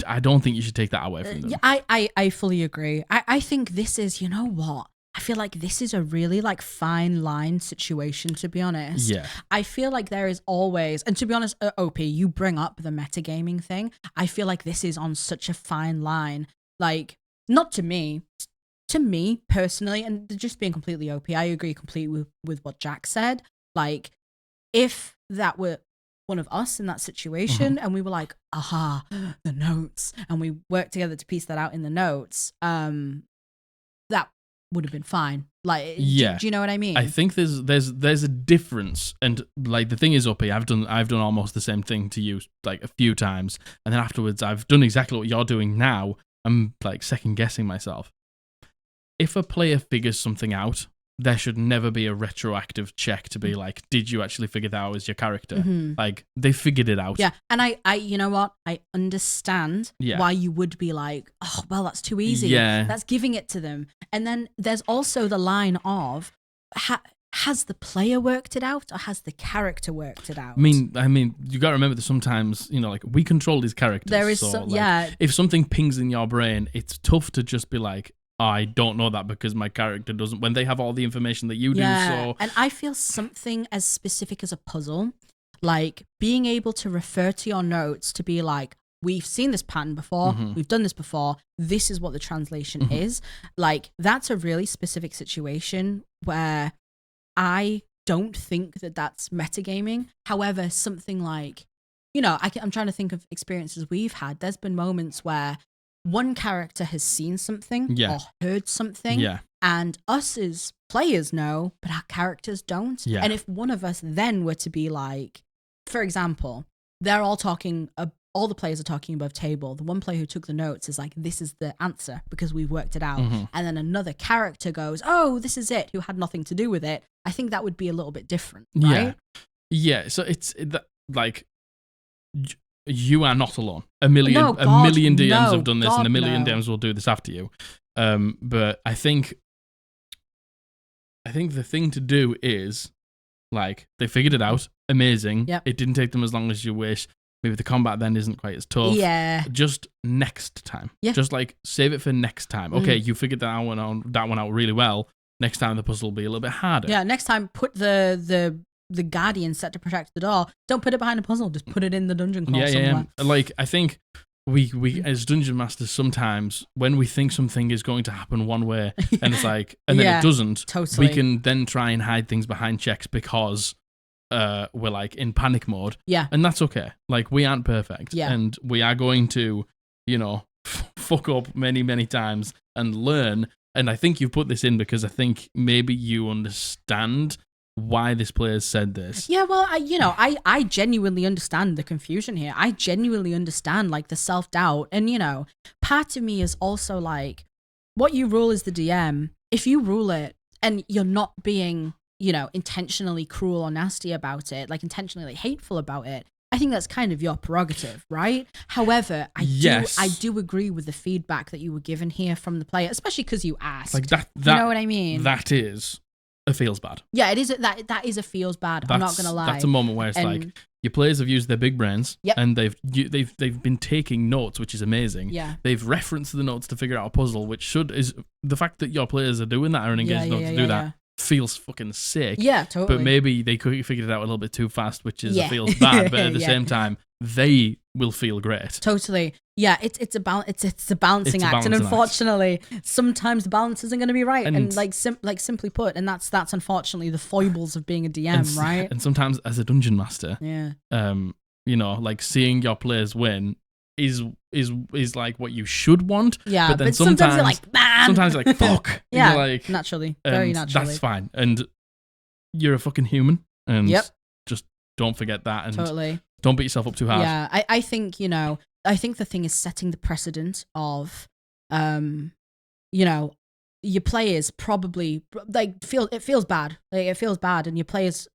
I don't think you should take that away from them. I fully agree. I think this is, you know what? I feel like this is a really like fine line situation, to be honest. Yeah. I feel like there is always, and to be honest, OP, you bring up the metagaming thing. I feel like this is on such a fine line. Like, not to me personally, and just being completely OP, I agree completely with what Jack said. Like, if that were one of us in that situation, and we were like, aha, the notes, and we worked together to piece that out in the notes, that would have been fine. Like, do you know what I mean? I think there's a difference, and like the thing is, Uppy, I've done almost the same thing to you like a few times, and then afterwards I've done exactly what you're doing now. I'm like second guessing myself. If a player figures something out, there should never be a retroactive check to be like, did you actually figure that out as your character? Like, they figured it out. Yeah, and I you know what? I understand why you would be like, oh, well, that's too easy. Yeah. That's giving it to them. And then there's also the line of, has the player worked it out or has the character worked it out? I mean, you got to remember that sometimes, like, we control these characters. There is if something pings in your brain, it's tough to just be like, I don't know that because my character doesn't, when they have all the information that you do. So, and I feel something as specific as a puzzle, like being able to refer to your notes to be like, we've seen this pattern before, we've done this before, this is what the translation is. Like, that's a really specific situation where I don't think that that's metagaming. However, something like, I'm trying to think of experiences we've had. There's been moments where one character has seen something or heard something, and us as players know, but our characters don't. And if one of us then were to be like, for example, they're all talking, all the players are talking above table. The one player who took the notes is like, this is the answer because we've worked it out. And then another character goes, oh, this is it, who had nothing to do with it. I think that would be a little bit different, right? Yeah. So it's like, you are not alone. A million DMs have done this, and a million DMs will do this after you. But I think the thing to do is, like, they figured it out. Amazing. Yep. It didn't take them as long as you wish. Maybe the combat then isn't quite as tough. Yeah. Just next time. Yeah. Just like save it for next time. Okay, you figured that one out really well. Next time the puzzle will be a little bit harder. Yeah. Next time, put the guardian set to protect the door. Don't put it behind a puzzle. Just put it in the dungeon crawl somewhere. Yeah. Like, I think we as dungeon masters, sometimes when we think something is going to happen one way and it's like, and then it doesn't, totally. We can then try and hide things behind checks because we're like in panic mode. Yeah. And that's okay. Like, we aren't perfect. Yeah. And we are going to, fuck up many, many times and learn. And I think you put this in because I think maybe you understand why this player said this. Yeah, well, I genuinely understand the confusion here. I genuinely understand, like, the self-doubt. And, part of me is also like, what you rule is the DM. If you rule it and you're not being, intentionally cruel or nasty about it, like intentionally hateful about it, I think that's kind of your prerogative, right? However, I do agree with the feedback that you were given here from the player, especially because you asked. Like that, you know what I mean? That is... it feels bad. Yeah, it is. That is a feels bad. I'm not gonna lie. That's a moment where it's like your players have used their big brains, and they've been taking notes, which is amazing. Yeah, they've referenced the notes to figure out a puzzle, which is the fact that your players are doing that, are engaged enough to do that, feels fucking sick. Yeah, totally. But maybe they figured it out a little bit too fast, which is feels bad. But at the same time, they will feel great. Totally. Yeah, it's a balancing act, and unfortunately, sometimes the balance isn't going to be right. And simply put, and that's unfortunately the foibles of being a DM, right? And sometimes as a dungeon master, like seeing your players win is like what you should want. Yeah, but then sometimes you're like, man. Sometimes you're like, fuck. Yeah, like, naturally, very naturally. That's fine, and you're a fucking human, and just don't forget that, and totally. Don't beat yourself up too hard. Yeah, I think, I think the thing is setting the precedent of, your players probably, like, it feels bad. Like, it feels bad, and your players,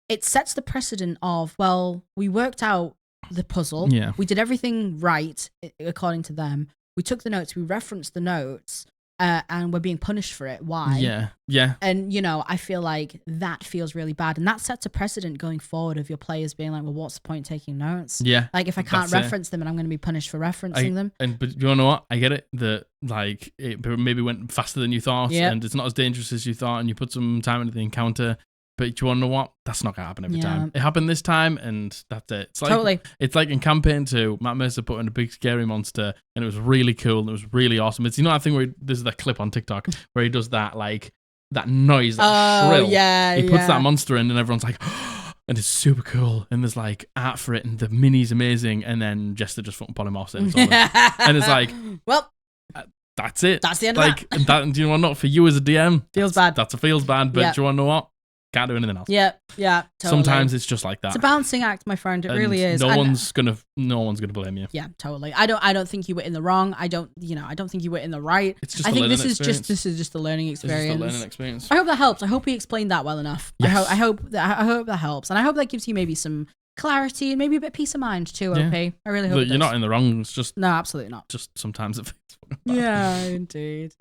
it sets the precedent of, well, we worked out the puzzle. Yeah. We did everything right, according to them. We took the notes, we referenced the notes, and we're being punished for it. Why? Yeah. And, I feel like that feels really bad. And that sets a precedent going forward of your players being like, well, what's the point in taking notes? Yeah. Like, if I can't reference them and I'm going to be punished for referencing them. But you want to know what? I get it. That, like, it maybe went faster than you thought, and it's not as dangerous as you thought, and you put some time into the encounter. But do you want to know what? That's not going to happen every time. It happened this time, and that's it. It's like, totally. It's like in Campaign 2, Matt Mercer put in a big scary monster, and it was really cool, and it was really awesome. It's, that thing where there's that clip on TikTok where he does that, like, that noise, that shrill. Yeah, he puts that monster in, and everyone's like, oh, And it's super cool. And there's like art for it, and the mini's amazing. And then Jester just fucking polymorphs it. And it's like, well, that's it. That's the end like, of that. Do you want not for you as a DM? Feels bad. That's a feels bad, but do you want to know what? Can't do anything else. Yeah, totally. Sometimes it's just like that. It's a balancing act, my friend. It really is. No one's gonna blame you. Yeah, totally. I don't think you were in the wrong. I don't think you were in the right. It's just I think this is just the learning experience. It's just a learning experience. I hope that helps. I hope we explained that well enough. Yes. I hope that helps, and I hope that gives you maybe some clarity and maybe a bit of peace of mind too. OP. I really hope you're not in the wrong. It's just no, absolutely not. Just sometimes it feels yeah, indeed.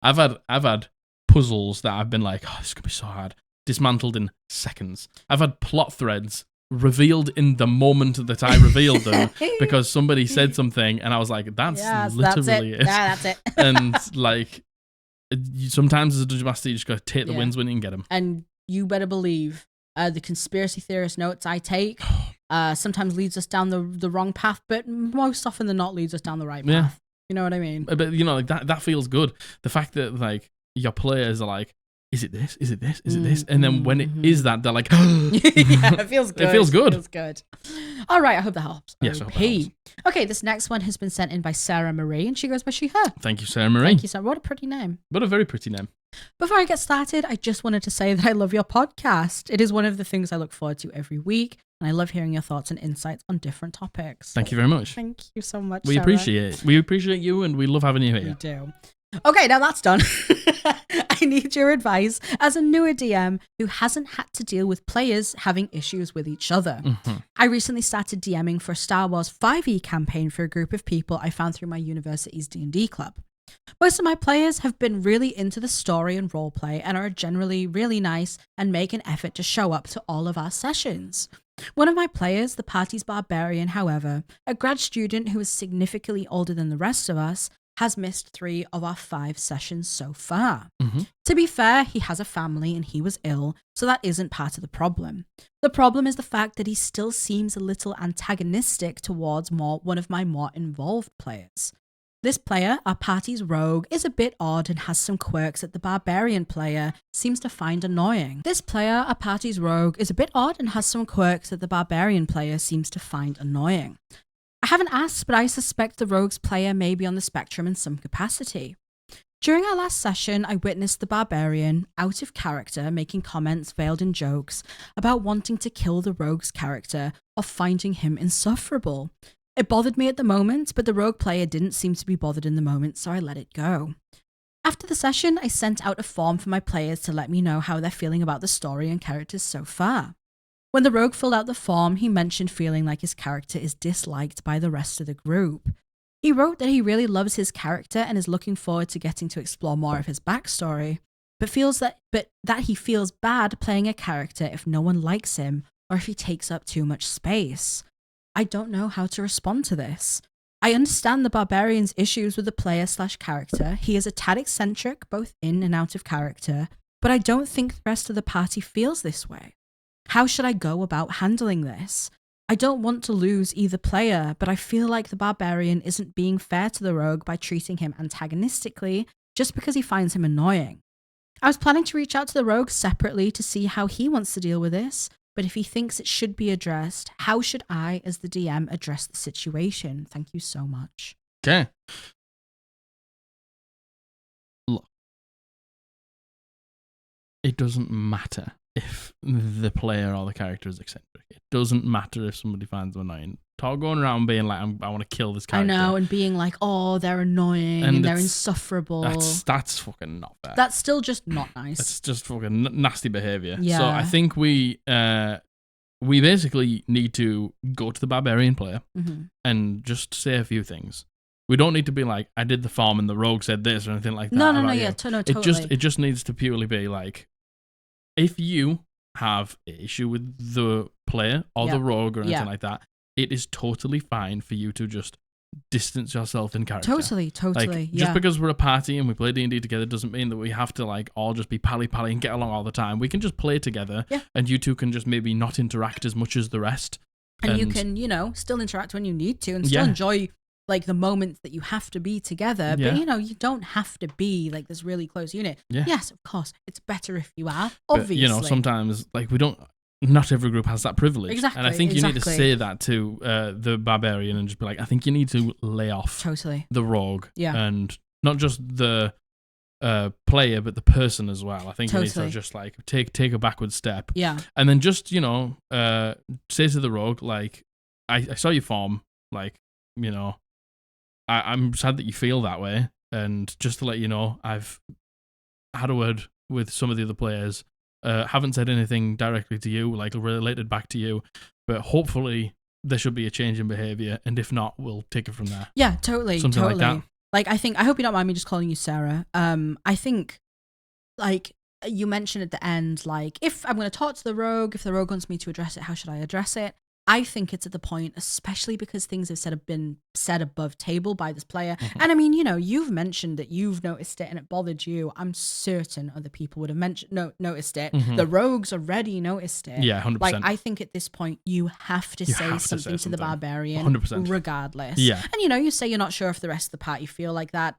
I've had puzzles that I've been like, oh, this is gonna be so hard. Dismantled in seconds. I've had plot threads revealed in the moment that I revealed them because somebody said something and I was like, that's literally it. Yeah, that's it. And like, sometimes as a dungeon master, you just gotta take the wins when you can get them. And you better believe the conspiracy theorist notes I take sometimes leads us down the wrong path, but most often than not leads us down the right path. Yeah. You know what I mean? But like that feels good. The fact that like your players are like, is it this? Is it this? Is it this? And then when it is that, they're like, yeah, it feels good. It feels good. It feels good. All right, I hope that helps. Yes, I hope that helps. Okay, this next one has been sent in by Sarah Marie, and she goes by she, her. Thank you, Sarah Marie. Thank you, Sarah. What a pretty name. What a very pretty name. Before I get started, I just wanted to say that I love your podcast. It is one of the things I look forward to every week, and I love hearing your thoughts and insights on different topics. Thank you very much. Thank you so much, We Sarah. appreciate it. We appreciate you, and we love having you here. We do. Okay, now that's done. I need your advice as a newer DM who hasn't had to deal with players having issues with each other. Mm-hmm. I recently started DMing for a Star Wars 5e campaign for a group of people I found through my university's D&D club. Most of my players have been really into the story and roleplay and are generally really nice and make an effort to show up to all of our sessions. One of my players, the party's barbarian, however, a grad student who is significantly older than the rest of us, has missed 3 of our 5 sessions so far. Mm-hmm. To be fair, he has a family and he was ill, so that isn't part of the problem. The problem is the fact that he still seems a little antagonistic towards one of my more involved players. This player, our party's rogue, is a bit odd and has some quirks that the barbarian player seems to find annoying. I haven't asked, but I suspect the rogue's player may be on the spectrum in some capacity. During our last session, I witnessed the barbarian, out of character, making comments veiled in jokes about wanting to kill the rogue's character or finding him insufferable. It bothered me at the moment, but the rogue player didn't seem to be bothered in the moment, so I let it go. After the session, I sent out a form for my players to let me know how they're feeling about the story and characters so far. When the rogue filled out the form, he mentioned feeling like his character is disliked by the rest of the group. He wrote that he really loves his character and is looking forward to getting to explore more of his backstory, but that he feels bad playing a character if no one likes him or if he takes up too much space. I don't know how to respond to this. I understand the barbarian's issues with the player/character. He is a tad eccentric, both in and out of character, but I don't think the rest of the party feels this way. How should I go about handling this? I don't want to lose either player, but I feel like the barbarian isn't being fair to the rogue by treating him antagonistically just because he finds him annoying. I was planning to reach out to the rogue separately to see how he wants to deal with this, but if he thinks it should be addressed, how should I, as the DM, address the situation? Thank you so much. Okay. Look. It doesn't matter if the player or the character is eccentric. It doesn't matter if somebody finds them annoying. Talk going around being like, I want to kill this character. I know, and being like, oh, they're annoying and they're insufferable. That's fucking not fair. That's still just not nice. It's just fucking nasty behavior. Yeah. So I think we basically need to go to the barbarian player and just say a few things. We don't need to be like, I did the form and the rogue said this or anything like that. No, totally. It just needs to purely be like, if you have an issue with the player or the rogue or anything like that, it is totally fine for you to just distance yourself in character. Totally. Like, just because we're a party and we play D&D together doesn't mean that we have to like all just be pally-pally and get along all the time. We can just play together and you two can just maybe not interact as much as the rest. And you can, still interact when you need to and still enjoy like the moments that you have to be together, but you don't have to be like this really close unit. Yes, of course, it's better if you are, obviously. But, sometimes like we don't, not every group has that privilege. Exactly. And I think you need to say that to the barbarian and just be like, I think you need to lay off the rogue. Yeah. And not just the player, but the person as well. I think you need to just like take a backward step. Yeah. And then just, say to the rogue, like, I saw your form, like, I'm sad that you feel that way. And just to let you know, I've had a word with some of the other players. Haven't said anything directly to you, like related back to you, but hopefully there should be a change in behavior, and if not, we'll take it from there. Yeah, totally. Something like that. Like, I hope you don't mind me just calling you Sarah. I think, like, you mentioned at the end, like, if I'm going to talk to the rogue, if the rogue wants me to address it, how should I address it? I think it's at the point, especially because things have been said above table by this player. Mm-hmm. And I mean, you've mentioned that you've noticed it and it bothered you. I'm certain other people would have noticed it. Mm-hmm. The rogues already noticed it. Yeah, 100%. Like, I think at this point, you have to say something to the barbarian, 100%. regardless. Yeah. And you say you're not sure if the rest of the party feel like that.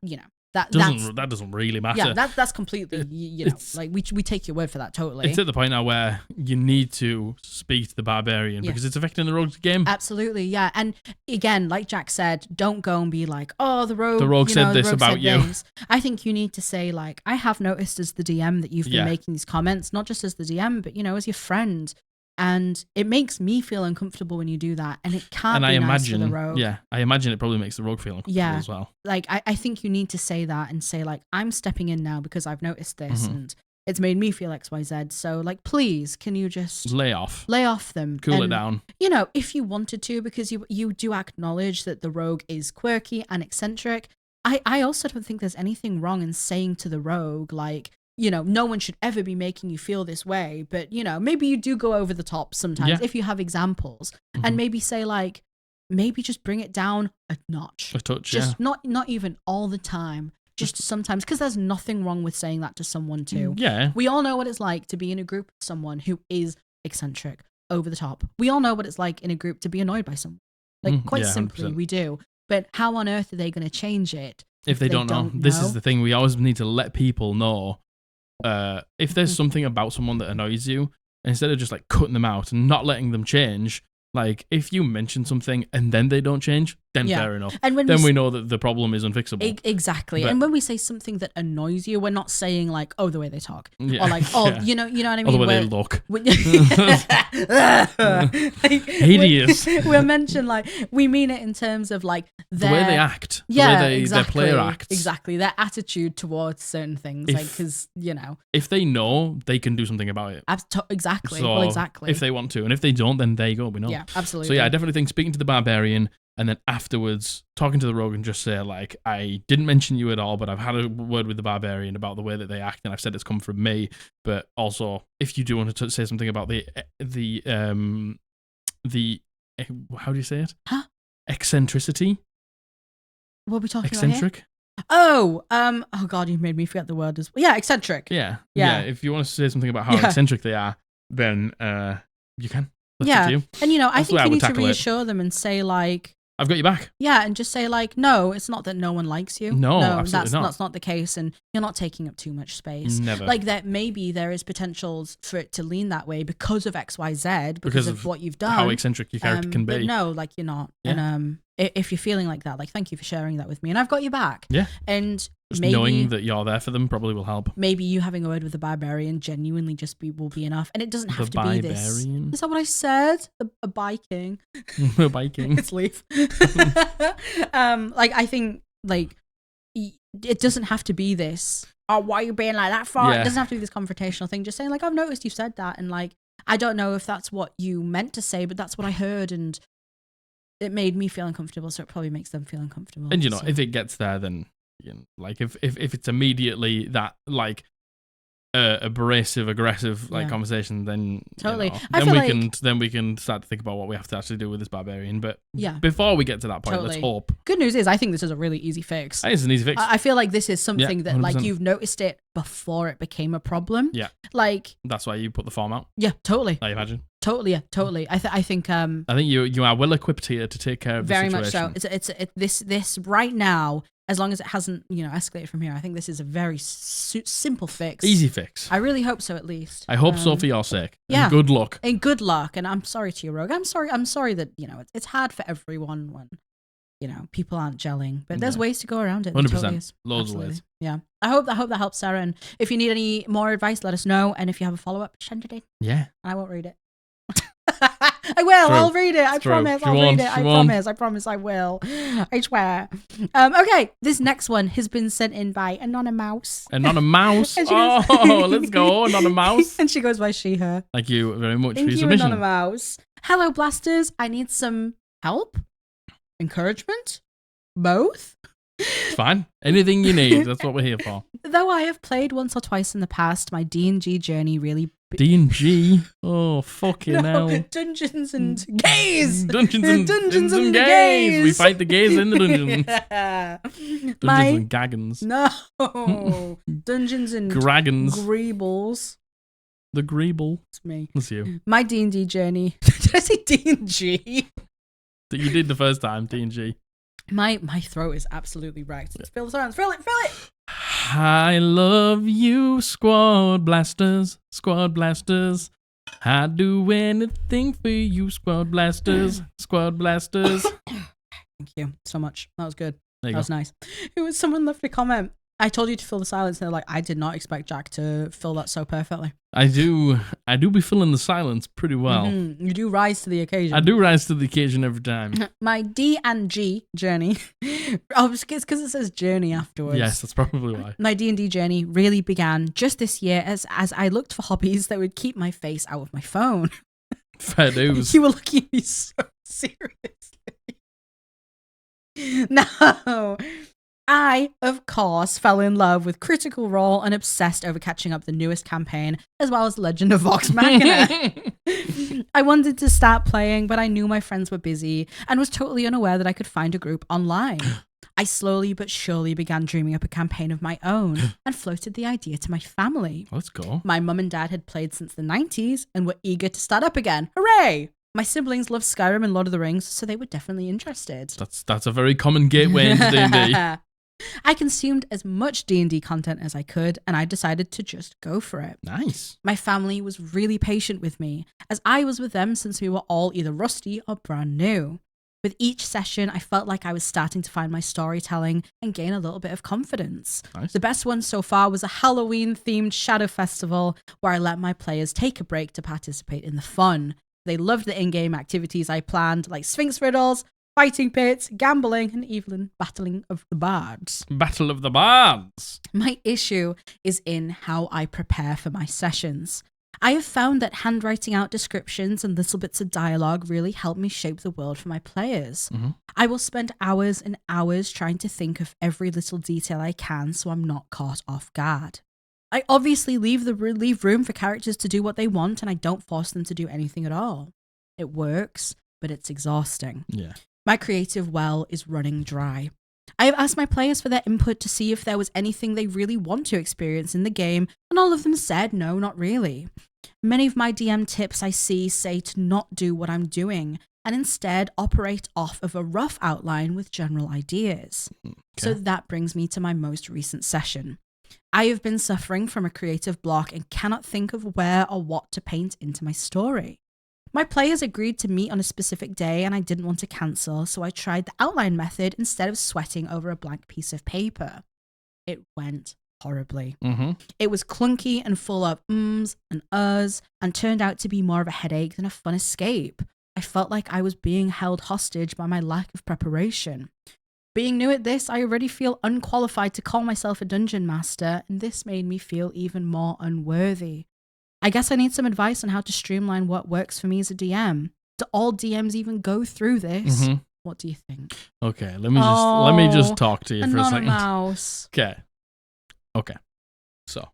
That doesn't really matter. Yeah, that's completely, like we take your word for that, totally. It's at the point now where you need to speak to the barbarian because it's affecting the rogue's game. Absolutely, yeah. And again, like Jack said, don't go and be like, oh, the rogue said this about you. I think you need to say, like, I have noticed as the DM that you've been making these comments, not just as the DM, but, as your friend. And it makes me feel uncomfortable when you do that, and it can't be nice for the rogue. Yeah, I imagine it probably makes the rogue feel uncomfortable as well. Like, I think you need to say that and say, like, I'm stepping in now because I've noticed this, and it's made me feel XYZ. So, like, please, can you just lay off them, cool it down? If you wanted to, because you do acknowledge that the rogue is quirky and eccentric. I also don't think there's anything wrong in saying to the rogue, like, no one should ever be making you feel this way, but, maybe you do go over the top sometimes if you have examples, and maybe say, like, maybe just bring it down a notch. A touch, just not even all the time, just sometimes, because there's nothing wrong with saying that to someone too. Yeah. We all know what it's like to be in a group with someone who is eccentric, over the top. We all know what it's like in a group to be annoyed by someone. Like, quite simply, 100%. We do. But how on earth are they going to change it if they don't know? This is the thing. We always need to let people know. If there's something about someone that annoys you, instead of just like cutting them out and not letting them change, like if you mention something and then they don't change, then fair enough. And then we know that the problem is unfixable. Exactly. But, and when we say something that annoys you, we're not saying like, oh, the way they talk, or like, oh, you know what I mean? Or the way they look. Hideous. We're mentioned like, we mean it in terms of like the way they act, the way their player acts. Exactly. Their attitude towards certain things. Like, because, if they know, they can do something about it. Exactly. So exactly. If they want to. And if they don't, then there you go. We know. Yeah, absolutely. So yeah, I definitely think speaking to the barbarian and then afterwards talking to the rogue and just say like, I didn't mention you at all, but I've had a word with the barbarian about the way that they act, and I've said it's come from me. But also, if you do want to say something about the how do you say it? Huh? Eccentricity. What are we talking Eccentric? about here? Oh god, you made me forget the word as well. Yeah, eccentric. Yeah. If you want to say something about how eccentric they are, then you can. That's up to you. And I think you need to reassure them and say like, I've got your back. Yeah, and just say like, no, it's not that no one likes you. No, absolutely not. That's not the case, and you're not taking up too much space. Never. Like that, maybe there is potentials for it to lean that way because of XYZ, because of what you've done. How eccentric your character can be. But no, like you're not. Yeah. And if you're feeling like that, like thank you for sharing that with me, and I've got your back. Yeah. And just knowing that you're there for them probably will help. Maybe you having a word with the barbarian genuinely will be enough, and it doesn't have to be this. Is that what I said? A biking. A biking. It's leaf. Like I think like it doesn't have to be this. Oh, why are you being like that for? It doesn't have to be this confrontational thing. Just saying like, I've noticed you said that, and like I don't know if that's what you meant to say, but that's what I heard, and it made me feel uncomfortable, so it probably makes them feel uncomfortable. And if it gets there, then like if it's immediately that like abrasive, aggressive like conversation, then totally. Then we can start to think about what we have to actually do with this barbarian. But before we get to that point, let's hope. Good news is I think this is a really easy fix. It's an easy fix. I feel like this is something that like you've noticed it before it became a problem. Yeah. Like that's why you put the form out. Yeah, totally. I imagine. Totally. I think you are well equipped here to take care of the situation. Very much so. It's this right now as long as it hasn't, escalated from here. I think this is a very simple fix. Easy fix. I really hope so, at least. I hope so for your sake. Yeah. And good luck. And good luck. And I'm sorry to you, Rogue. I'm sorry that, it's hard for everyone when, people aren't gelling. But there's ways to go around it. 100%. Totally Loads of ways. Yeah. I hope that helps, Sarah. And if you need any more advice, let us know. And if you have a follow-up, send it in. Yeah. I won't read it. I will. I'll read it. I promise. I'll read it. I promise. I will. I swear. Okay. This next one has been sent in by anony-mouse. Anony-mouse. Oh, let's go, anony-mouse. And she goes by she, her. Thank you very much Thank for your you, submission. anony-mouse. Hello, Blasters. I need some help, encouragement, both. It's fine. Anything you need. That's what we're here for. Though I have played once or twice in the past, my D&G journey really... D&G? Oh, fucking hell. Dungeons and gays. Dungeons and gays. We fight the gays in the dungeon. Dungeons and gaggins. No. Dungeons and dragons. Greebles. The Greeble. It's me. That's you. My D&D journey. Did I say D&G? That you did the first time, D&G. My throat is absolutely wrecked. Let's fill the silence. Fill it. I love you, Squad Blasters. Squad Blasters. I'd do anything for you, Squad Blasters. Squad Blasters. Thank you so much. That was good. That was nice. It was someone left a comment. I told you to fill the silence, and they're like, I did not expect Jack to fill that so perfectly. I do be filling the silence pretty well. Mm-hmm. You do rise to the occasion. I do rise to the occasion every time. My D&G journey. It's because it says journey afterwards. Yes, that's probably why. My D&D journey really began just this year as I looked for hobbies that would keep my face out of my phone. Fair dues. You were looking at me so seriously. No. I, of course, fell in love with Critical Role and obsessed over catching up the newest campaign, as well as Legend of Vox Machina. I wanted to start playing, but I knew my friends were busy and was totally unaware that I could find a group online. I slowly but surely began dreaming up a campaign of my own and floated the idea to my family. Let's go. My mum and dad had played since the 90s and were eager to start up again. Hooray! My siblings love Skyrim and Lord of the Rings, so they were definitely interested. That's a very common gateway into D&D. I consumed as much D&D content as I could, and I decided to just go for it. Nice. My family was really patient with me, as I was with them since we were all either rusty or brand new. With each session, I felt like I was starting to find my storytelling and gain a little bit of confidence. Nice. The best one so far was a Halloween-themed Shadow Festival, where I let my players take a break to participate in the fun. They loved the in-game activities I planned, like Sphinx Riddles, fighting pits, gambling, and even battling of the bards. Battle of the Bards. My issue is in how I prepare for my sessions. I have found that handwriting out descriptions and little bits of dialogue really help me shape the world for my players. Mm-hmm. I will spend hours and hours trying to think of every little detail I can so I'm not caught off guard. I obviously leave room for characters to do what they want, and I don't force them to do anything at all. It works, but it's exhausting. Yeah. My creative well is running dry. I have asked my players for their input to see if there was anything they really want to experience in the game, and all of them said no, not really. Many of my DM tips I see say to not do what I'm doing, and instead operate off of a rough outline with general ideas. Okay. So that brings me to my most recent session. I have been suffering from a creative block and cannot think of where or what to paint into my story. My players agreed to meet on a specific day and I didn't want to cancel, so I tried the outline method instead of sweating over a blank piece of paper. It went horribly. Mm-hmm. It was clunky and full of ums and uhs and turned out to be more of a headache than a fun escape. I felt like I was being held hostage by my lack of preparation. Being new at this, I already feel unqualified to call myself a dungeon master, and this made me feel even more unworthy. I guess I need some advice on how to streamline what works for me as a DM. Do all DMs even go through this? Mm-hmm. What do you think? Okay, let me just talk to you for a second. Mouse. Okay. So,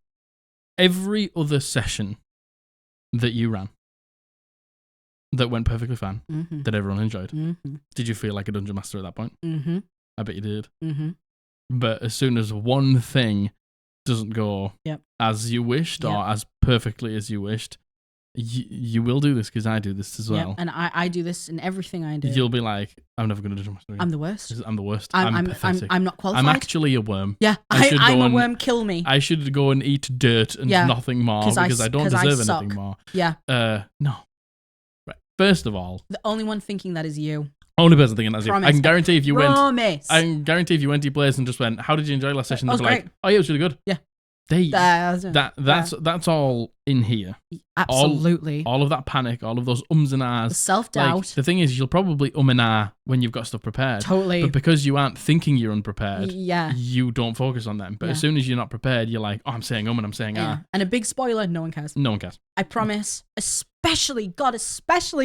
every other session that you ran that went perfectly fine, mm-hmm. that everyone enjoyed, mm-hmm. did you feel like a dungeon master at that point? Mm-hmm. I bet you did. Mm-hmm. But as soon as one thing doesn't go as you wished or as perfectly as you wished, You will do this because I do this as well. Yeah, and I do this in everything I do. You'll be like, I'm never going to do my I'm the worst. I'm the worst. I'm pathetic. I'm not qualified. I'm actually a worm. Yeah, I'm a worm. Kill me. I should go and eat dirt and nothing more because I don't deserve anything more. Yeah. No. Right. First of all, the only one thinking that is you. Only person thinking that's you. I can guarantee if you went. I can guarantee if you went to your place and just went, "How did you enjoy last session?" They'd be like, "Oh yeah, it was really good." Yeah. That's all in here. Absolutely. All of that panic, all of those ums and ahs. The self-doubt. Like, the thing is, you'll probably and ah when you've got stuff prepared. Totally. But because you aren't thinking you're unprepared, yeah, you don't focus on them. But as soon as you're not prepared, you're like, oh, I'm saying and I'm saying ah. And a big spoiler, no one cares. No one cares. I promise. Especially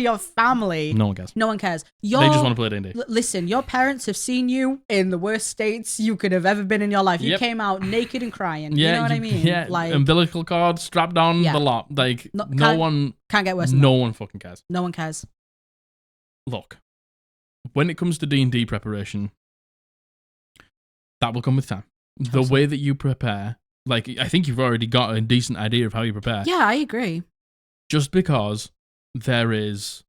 your family. No one cares. No one cares. They just want to play D&D. Listen, your parents have seen you in the worst states you could have ever been in your life. You came out naked and crying. Yeah, you know what I mean? Yeah, like umbilical cord strapped on the lot. Like no one can't get worse than no that. one fucking cares. No one cares. Look, when it comes to D&D preparation, that will come with time. The way that you prepare, like I think you've already got a decent idea of how you prepare. Yeah, I agree. Just because there is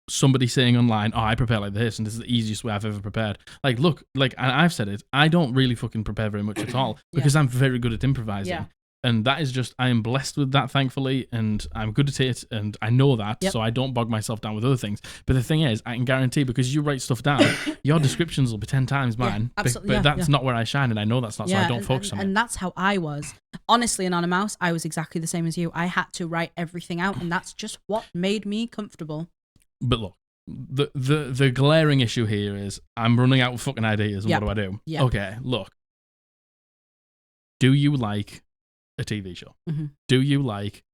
somebody saying online, oh, I prepare like this, and this is the easiest way I've ever prepared. Like, look, like, and I've said it, I don't really fucking prepare very much at all because I'm very good at improvising. Yeah. And that is just, I am blessed with that, thankfully, and I'm good at it, and I know that, so I don't bog myself down with other things. But the thing is, I can guarantee, because you write stuff down, your descriptions will be 10 times mine. Yeah, absolutely. But that's not where I shine, and I know that's not, so I don't focus on it. And that's how I was. Honestly, anony-mouse, I was exactly the same as you. I had to write everything out, and that's just what made me comfortable. But look, the glaring issue here is, I'm running out of fucking ideas, and what do? Yeah. Okay, look. Do you like a TV show? Mm-hmm. Do you like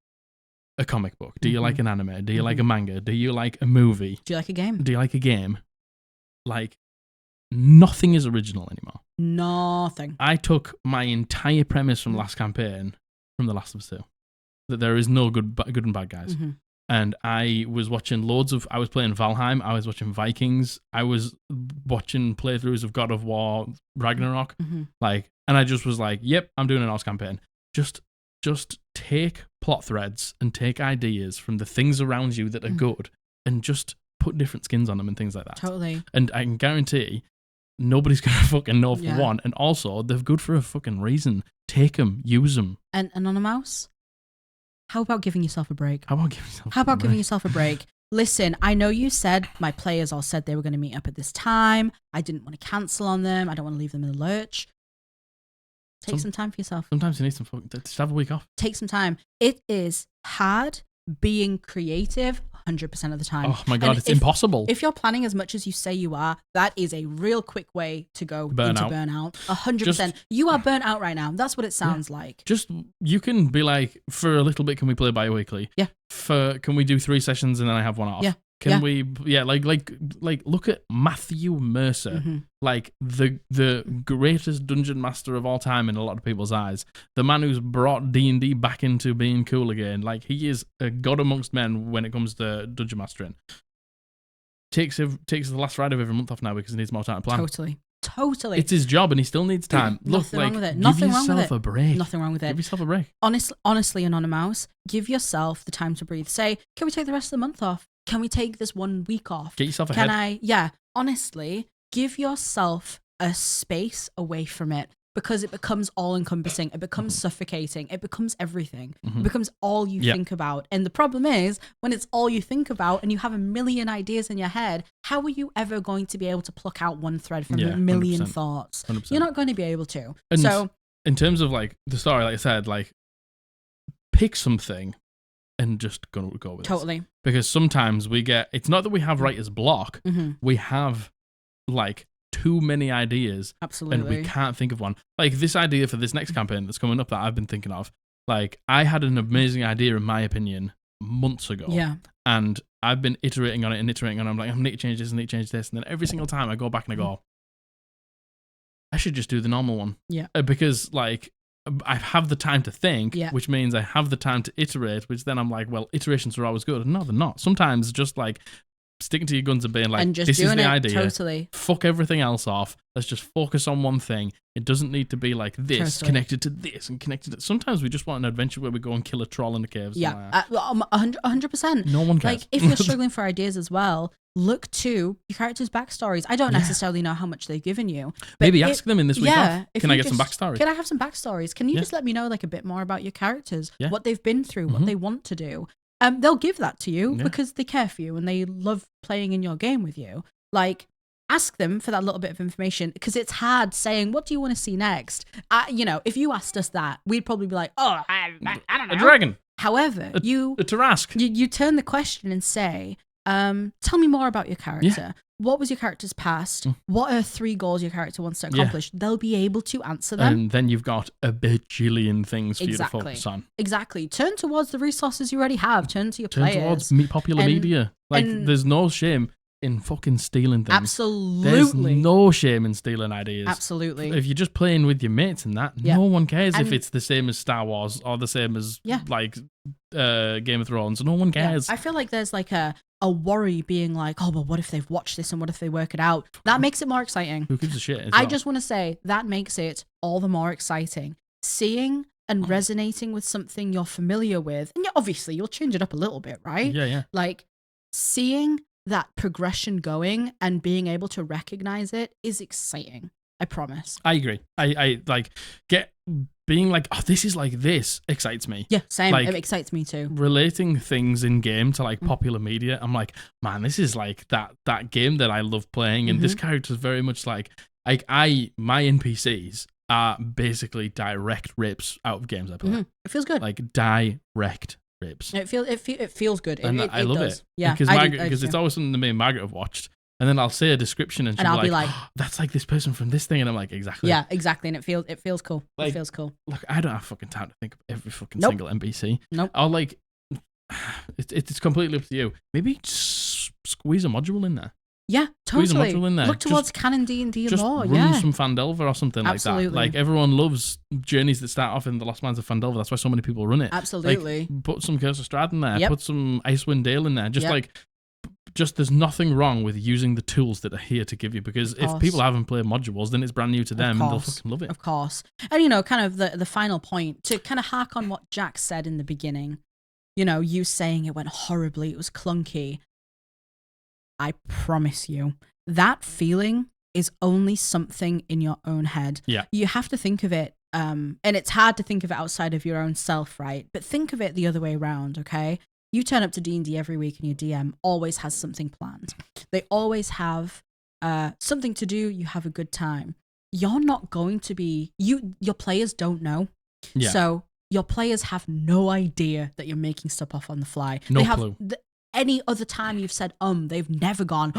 a comic book? Do you like an anime? Do you like a manga? Do you like a movie? Do you like a game? Do you like a game? Like, nothing is original anymore. Nothing. I took my entire premise from last campaign from The Last of Us 2. That there is no good and bad guys. Mm-hmm. And I was watching I was playing Valheim, I was watching Vikings, I was watching playthroughs of God of War, Ragnarok, and I just was like, yep, I'm doing an Norse campaign. Just take plot threads and take ideas from the things around you that are good and just put different skins on them and things like that. Totally. And I can guarantee nobody's going to fucking know for one. And also, they're good for a fucking reason. Take them, use them. And anony-mouse, how about giving yourself a break? How about giving yourself a break? Listen, I know you said, my players all said they were going to meet up at this time. I didn't want to cancel on them. I don't want to leave them in the lurch. Take some time for yourself. Sometimes you need just have a week off. Take some time. It is hard being creative 100% of the time. Oh my God, it's impossible. If you're planning as much as you say you are, that is a real quick way to go into burnout. 100%. You are burnt out right now. That's what it sounds like. Just, you can be like, for a little bit, can we play bi-weekly? Yeah. Can we do 3 sessions and then I have one off? Yeah. Can we, like, look at Matthew Mercer, like the greatest dungeon master of all time in a lot of people's eyes. The man who's brought D&D back into being cool again. Like, he is a god amongst men when it comes to dungeon mastering. Takes the last Friday of every month off now because he needs more time to plan. Totally. It's his job and he still needs time. Nothing wrong with it. Give yourself a break. Nothing wrong with it. Give yourself a break. Honestly, anony-mouse, give yourself the time to breathe. Say, can we take the rest of the month off? Can we take this 1 week off? Get yourself ahead. Honestly, give yourself a space away from it because it becomes all-encompassing. It becomes suffocating. It becomes everything. It becomes all you think about. And the problem is, when it's all you think about and you have a million ideas in your head, how are you ever going to be able to pluck out one thread from a million 100%. thoughts? 100%. You're not going to be able to. And so, in terms of like the story, like I said, like pick something and just go with it. Totally. Because sometimes it's not that we have writer's block, we have like too many ideas. Absolutely. And we can't think of one. Like this idea for this next campaign that's coming up that I've been thinking of, like I had an amazing idea in my opinion months ago. Yeah. And I've been iterating on it. I'm like, I need to change this, and then every single time I go back and I go, I should just do the normal one. Yeah. Because like, I have the time to think, which means I have the time to iterate, which then I'm like, well, iterations are always good. No, they're not. Sometimes just like sticking to your guns and being like, and just this is doing the it idea. totally. Fuck everything else off. Let's just focus on one thing. It doesn't need to be like this connected to this and connected to... Sometimes we just want an adventure where we go and kill a troll in the caves. Yeah, 100%. No one cares. Like, if you're struggling for ideas as well, look to your characters' backstories. I don't necessarily know how much they've given you. Maybe ask them in this week off. Can I get some backstory? Can I have some backstories? Can you just let me know like a bit more about your characters, what they've been through, what they want to do? They'll give that to you because they care for you and they love playing in your game with you. Like, ask them for that little bit of information, because it's hard saying, what do you want to see next? If you asked us that, we'd probably be like, oh, I don't know. A dragon. However, a Tarask. You turn the question and say, tell me more about your character. Yeah. What was your character's past? What are 3 goals your character wants to accomplish? They'll be able to answer them. And then you've got a bajillion things for you to focus on. Exactly. Turn towards the resources you already have. Turn to your players. Turn towards popular media. Like, there's no shame in fucking stealing things. Absolutely. There's no shame in stealing ideas. Absolutely. If you're just playing with your mates and that, no one cares if it's the same as Star Wars or the same as like Game of Thrones. No one cares. I feel like there's like a worry being like, oh, well, what if they've watched this and what if they work it out? That makes it more exciting. Who gives a shit? I just want to say that makes it all the more exciting. Seeing and resonating with something you're familiar with, and obviously you'll change it up a little bit, right? Yeah. Like, seeing that progression going and being able to recognize it is exciting. I promise. I agree. I like being like, oh, this is like this excites me. Yeah, same. Like, it excites me too. Relating things in game to like popular media, I'm like, man, this is like that game that I love playing, and this character is very much like my NPCs are basically direct rips out of games I play. It feels good. Like direct rips. It feels good. And I love it. Yeah, because it's always something that me and Margaret have watched. And then I'll say a description and she'll be like, oh, that's like this person from this thing. And I'm like, exactly. Yeah, exactly. And it feels cool. Like, it feels cool. Look, I don't have fucking time to think of every fucking single NPC. Nope. I'll like, it's completely up to you. Maybe squeeze a module in there. Yeah, totally. Squeeze a module in there. Look towards canon D&D more. Just run some Fandelver or something like that. Absolutely. Like, everyone loves journeys that start off in the Lost Mines of Fandelver. That's why so many people run it. Absolutely. Like, put some Curse of Strahd in there. Yep. Put some Icewind Dale in there. Just there's nothing wrong with using the tools that are here to give you, because if people haven't played modules, then it's brand new to them and they'll fucking love it. Of course. And, kind of the final point, to kind of hark on what Jack said in the beginning, you saying it went horribly, it was clunky. I promise you, that feeling is only something in your own head. Yeah. You have to think of it, and it's hard to think of it outside of your own self, right? But think of it the other way around, okay? You turn up to D&D every week and your DM always has something planned. They always have something to do. You have a good time. You're not going to be... Your players don't know. Yeah. So your players have no idea that you're making stuff off on the fly. No they have clue. Any other time you've said they've never gone...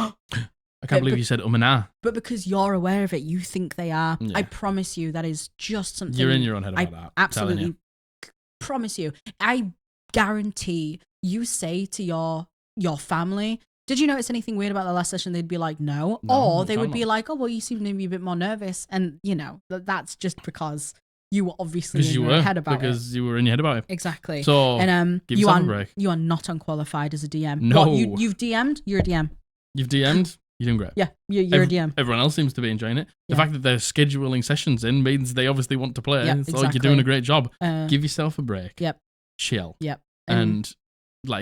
I can't believe you said and ah. But because you're aware of it, you think they are. Yeah. I promise you that is just something... You're in your own head about that. Absolutely promise you. I guarantee you say to your family, did you notice anything weird about the last session? They'd be like, no. Or they would be like, oh, well, you seem to be a bit more nervous. And, that's just because you were obviously in your head about it. Because you were in your head about it. Exactly. So, give yourself a break. You are not unqualified as a DM. No. What, you've DM'd? You're a DM. You've DM'd? You're doing great. Yeah, you're a DM. Everyone else seems to be enjoying it. The fact that they're scheduling sessions in means they obviously want to play. Yep, So exactly. you're doing a great job. Give yourself a break. Yep. Chill. Yep. And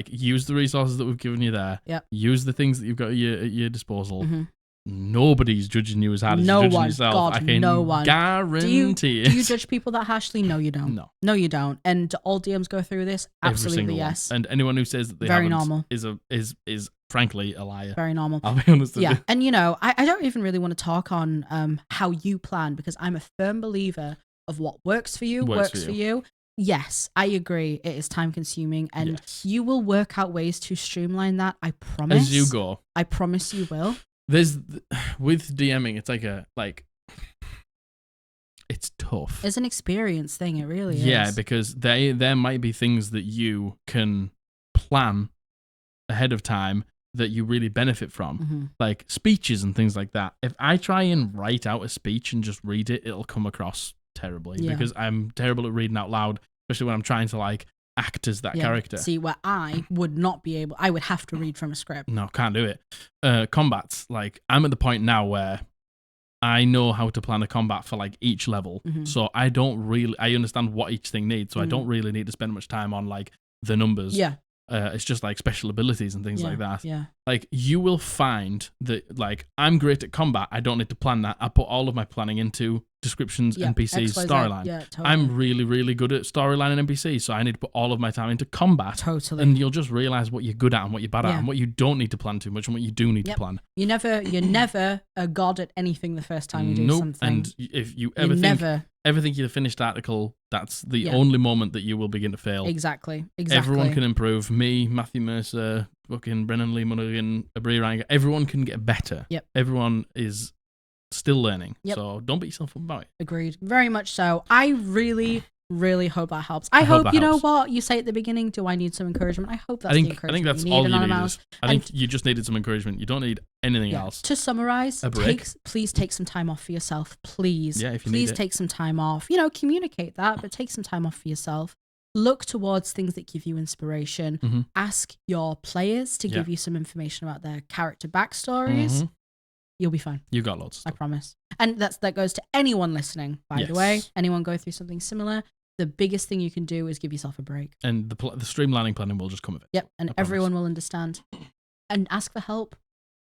use the resources that we've given you there. Yep. Use the things that you've got at your disposal. Mm-hmm. Nobody's judging you as hard as you're judging yourself. God, I can no one. guarantee it. Do you judge people that harshly? No, you don't. No, you don't. And do all DMs go through this? Absolutely, yes. One. And anyone who says that they Very haven't normal. is frankly a liar. Very normal. I'll be honest with you. Yeah, and I don't even really want to talk on how you plan, because I'm a firm believer of what works for you works for you. Yes, I agree. It is time consuming, and you will work out ways to streamline that. I promise. As you go. I promise you will. With DMing, it's it's tough. It's an experience thing. It really is. Yeah, because there might be things that you can plan ahead of time that you really benefit from, like speeches and things like that. If I try and write out a speech and just read it, it'll come across terribly because I'm terrible at reading out loud, especially when I'm trying to act as that character. See, where I would not be able, I would have to read from a script. No, can't do it. Combats, like, I'm at the point now where I know how to plan a combat for like each level. So I understand what each thing needs. So I don't really need to spend much time on like the numbers. Yeah. It's just like special abilities and things like that. Yeah. Like you will find that like I'm great at combat. I don't need to plan that. I put all of my planning into descriptions, NPCs, storyline. Yeah, totally. I'm really, really good at storyline and NPCs, so I need to put all of my time into combat. Totally. And you'll just realize what you're good at and what you're bad at and what you don't need to plan too much and what you do need to plan. You're never a god at anything the first time you do something. And if you ever think you're the finished article, that's the only moment that you will begin to fail. Exactly. Everyone can improve. Me, Matthew Mercer, fucking Brennan Lee Monaghan, Adrie Ryan, everyone can get better. Yep. Everyone is still learning. Yep. So don't beat yourself up about it. Agreed. Very much so. I really, really hope that helps. I hope you know what you say at the beginning. Do I need some encouragement? I hope that's the encouragement. I think that's all you need. I think you just needed some encouragement. You don't need anything else. To summarize, please take some time off for yourself. Please. Yeah, if you please need take some time off. Communicate that, but take some time off for yourself. Look towards things that give you inspiration. Ask your players to give you some information about their character backstories. You'll be fine. You got loads. I promise. And that goes to anyone listening, by the way. Anyone go through something similar. The biggest thing you can do is give yourself a break. And the streamlining planning will just come of it. Yep. And everyone will understand. And ask for help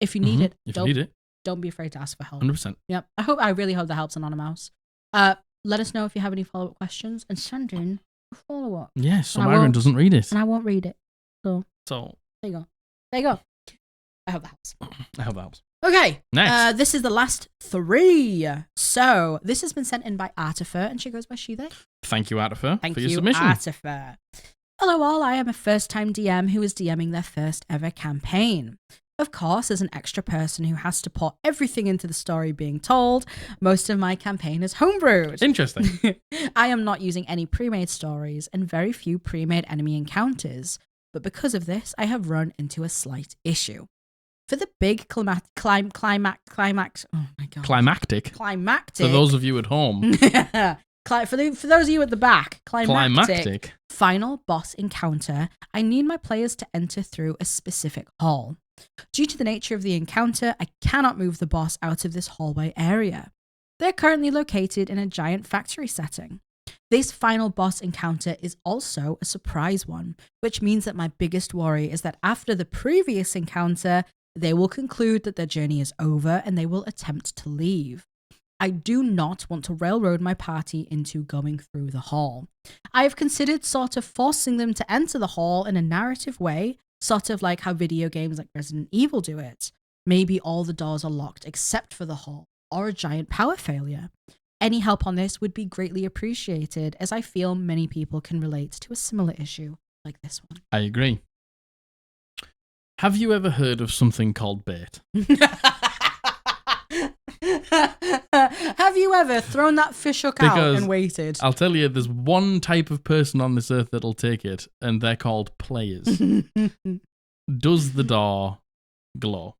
if you need it. If you need it. Don't be afraid to ask for help. 100%. Yep. I really hope that helps anony-mouse. Let us know if you have any follow-up questions and send in a follow-up. Yeah, so Myron doesn't read it. And I won't read it. So there you go. There you go. I hope that helps. Okay. Next. This is the last 3. So this has been sent in by Artifur, and she goes by she, they. Thank you, Artifur, for your submission. Artifur. Hello all, I am a first-time DM who is DMing their first ever campaign. Of course, as an extra person who has to put everything into the story being told, most of my campaign is homebrewed. Interesting. I am not using any pre-made stories and very few pre-made enemy encounters, but because of this, I have run into a slight issue. For the big climax, oh my god. Climactic. For those of you at home. For those of you at the back, climactic final boss encounter, I need my players to enter through a specific hall. Due to the nature of the encounter, I cannot move the boss out of this hallway area. They're currently located in a giant factory setting. This final boss encounter is also a surprise one, which means that my biggest worry is that after the previous encounter, they will conclude that their journey is over and they will attempt to leave. I do not want to railroad my party into going through the hall. I have considered sort of forcing them to enter the hall in a narrative way, sort of like how video games like Resident Evil do it. Maybe all the doors are locked except for the hall, or a giant power failure. Any help on this would be greatly appreciated, as I feel many people can relate to a similar issue like this one. I agree. Have you ever heard of something called bait? Have you ever thrown that fish hook out and waited? I'll tell you, there's one type of person on this earth that'll take it, and they're called players. Does the door glow?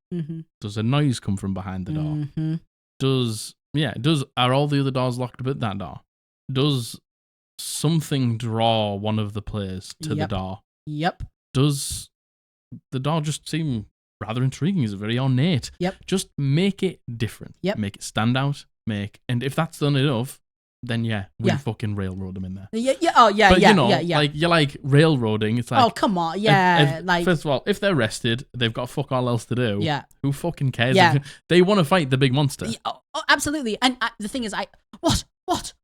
Does a noise come from behind the door? Are all the other doors locked but that door? Does something draw one of the players to the door? Yep. Does the door just seem rather intriguing? Is it very ornate? Yep. Just make it different. Yep. Make it stand out. And if that's done enough, then we fucking railroad them in there. But you're like railroading. It's like, oh, come on, first of all, if they're rested, they've got fuck all else to do. Yeah. Who fucking cares? Yeah. They want to fight the big monster. Yeah, oh, absolutely. And the thing is, what?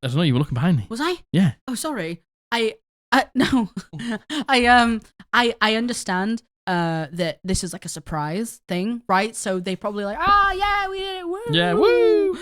I don't know. You were looking behind me. Was I? Yeah. Oh, sorry. No. I understand that this is like a surprise thing, right? So they probably like, yeah, we did it, woo! Yeah, woo!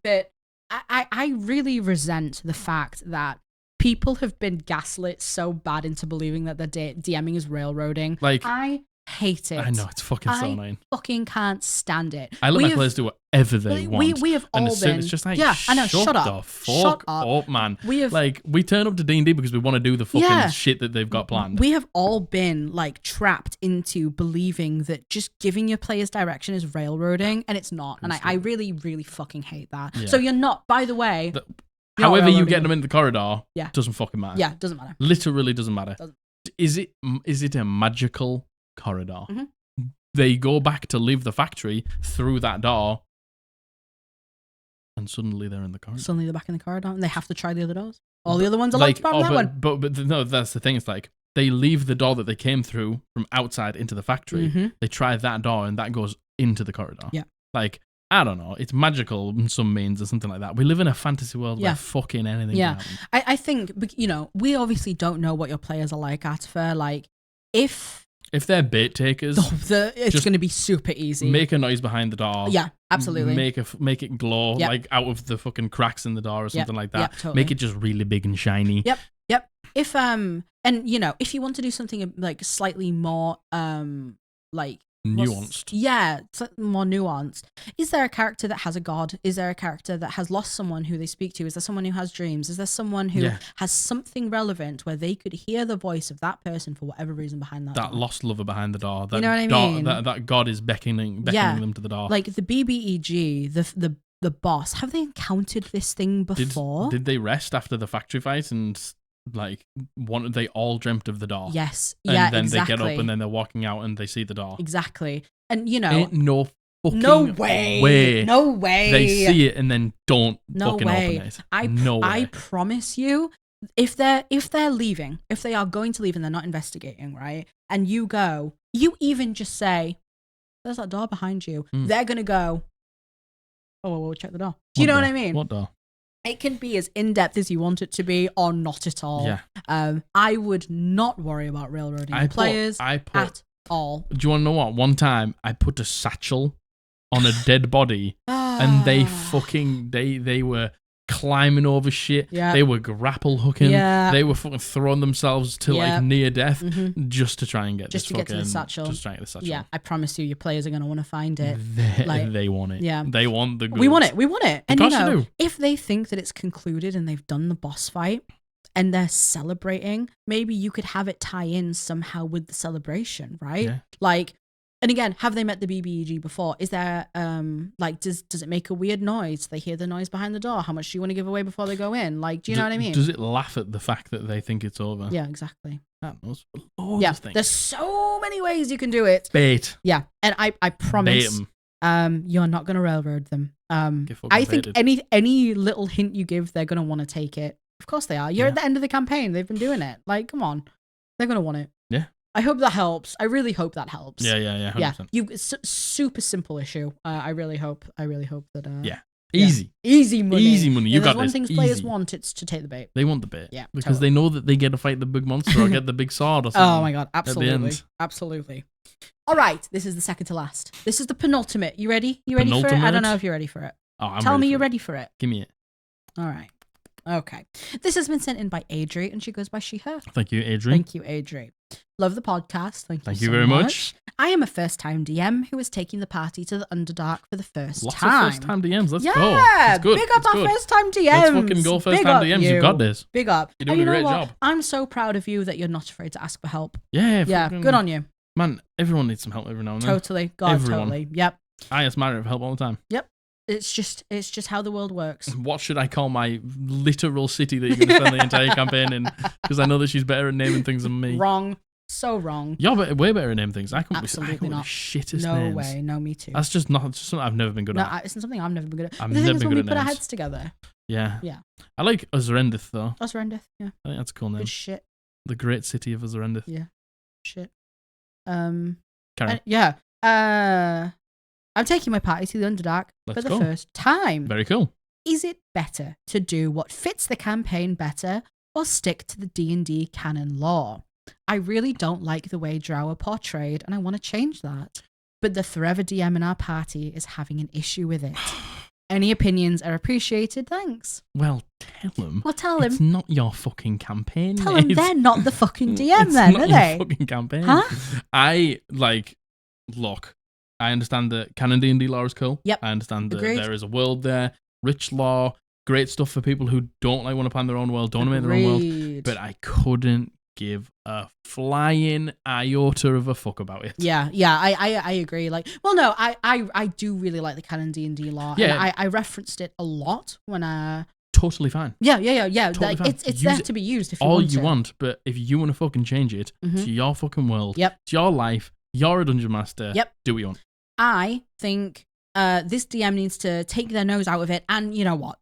But I really resent the fact that people have been gaslit so bad into believing that their DMing is railroading. Like, I hate it. I know, it's fucking so annoying. I fucking can't stand it. I let my players do whatever they want. We have all been. It's just like, I know, shut up. Shut up, man. We turn up to D&D because we want to do the fucking shit that they've got planned. We have all been like trapped into believing that just giving your players direction is railroading, and it's not. And I really, really fucking hate that. Yeah. So you're not, by the way, However you get them in the corridor, doesn't fucking matter. Yeah, doesn't matter. Literally doesn't matter. Is it a magical corridor? They go back to leave the factory through that door, and suddenly they're in the corridor. Suddenly they're back in the corridor, and they have to try the other doors. All the other ones are locked apart from that one. But no, that's the thing. It's like they leave the door that they came through from outside into the factory. They try that door, and that goes into the corridor. Yeah. Like, I don't know. It's magical in some means or something like that. We live in a fantasy world where fucking anything can happen. I think, we obviously don't know what your players are like, Artifur. Like, if they're bait takers, it's going to be super easy. Make a noise behind the door. Yeah, absolutely. Make it glow like out of the fucking cracks in the door or something like that. Yep, totally. Make it just really big and shiny. Yep. If if you want to do something like slightly more like nuanced. More nuanced. Is there a character that has a god? Is there a character that has lost someone who they speak to? Is there someone who has dreams? Is there someone who has something relevant where they could hear the voice of that person for whatever reason behind that door? Lost lover behind the door. You know what I mean? That god is beckoning them to the door. Like the BBEG, the boss, have they encountered this thing before? Did they rest after the factory fight and like they all dreamt of the door? Yes. And then they get up and then they're walking out and they see the door. Exactly. And ain't no fucking way. No way. They see it and then don't fucking open it. I promise you, if they're leaving, if they are going to leave and they're not investigating, right? And you even just say, there's that door behind you. They're gonna go, we'll check the door. Do you know what I mean? What door? It can be as in-depth as you want it to be or not at all. Yeah. I would not worry about railroading players at all. Do you want to know what? One time I put a satchel on a dead body and they were climbing over shit. Yeah. They were grapple hooking. Yeah. They were fucking throwing themselves to like near death just to try and get get to the satchel. Just try and get the satchel. Yeah, I promise you, your players are going to want to find it. They want it. Yeah. They want the goods. We want it. And of course they do. If they think that it's concluded and they've done the boss fight and they're celebrating, maybe you could have it tie in somehow with the celebration, right? Yeah. Like, and again, have they met the BBEG before? Is there, does it make a weird noise? Do they hear the noise behind the door? How much do you want to give away before they go in? Like, do you know what I mean? Does it laugh at the fact that they think it's over? Yeah, exactly. That knows loads of things. There's so many ways you can do it. Bait. Yeah, and I promise, you're not going to railroad them. I think any little hint you give, they're going to want to take it. Of course they are. You're at the end of the campaign. They've been doing it. Like, come on. They're going to want it. Yeah. I hope that helps. I really hope that helps. Yeah. 100%. It's a super simple issue. I really hope that. Easy money. You got this. One thing players want, it's to take the bait. They want the bait. Yeah, because they know that they get to fight the big monster or get the big sword or something. Oh my god, absolutely. All right, this is the second to last. This is the penultimate. You ready? You ready for it? I don't know if you're ready for it. Tell me you're ready for it. Give me it. All right. Okay. This has been sent in by Adrie, and she goes by she, her. Thank you, Adrie. Thank you, Adrie. Love the podcast. Thank you very much. I am a first-time DM who is taking the party to the Underdark for the first time. Lots of first-time DMs. Let's go. Yeah, big up our first-time DMs. Let's fucking go first-time DMs. You got this. Big up. You're doing a great job. I'm so proud of you that you're not afraid to ask for help. Yeah. Good on you. Man, everyone needs some help every now and then. Totally. Totally. Yep. I ask Mario for help all the time. Yep. It's just how the world works. What should I call my literal city that you're going to spend the entire campaign in? Because I know that she's better at naming things than me. Wrong. So wrong. You're way better at naming things. I can't Absolutely not. The shittest no names. No way. No, me too. That's just something I've never been good at. No, it's something I've never been good at. I've never been good at when we put names. our heads together. Yeah. I like Ozarendith though. Ozarendith, yeah. I think that's a cool name. Good shit. The great city of Ozarendith. Yeah. Shit. Carry. I'm taking my party to the Underdark for the first time. Very cool. Is it better to do what fits the campaign better or stick to the D&D canon lore? I really don't like the way Drow are portrayed and I want to change that. But the forever DM in our party is having an issue with it. Any opinions are appreciated, thanks. Well, tell him. Tell him. It's not your fucking campaign. Tell him they're not the fucking DM then, are they? It's not your fucking campaign. Huh? Look, I understand that canon D&D lore is cool. Yep. I understand that Agreed. there is a world there, rich lore, great stuff for people who don't want to plan their own world, don't want to make their own world. But I couldn't give a flying iota of a fuck about it. Yeah, I agree. I do really like the canon D&D lore. Yeah. And I referenced it a lot when totally fine. Yeah. Totally Like, fine. it's there to be used if you all want you to. want, but if you want to fucking change it to your fucking world, Yep. to your life, you're a dungeon master. Yep. Do what you want. I think this DM needs to take their nose out of it. And you know what?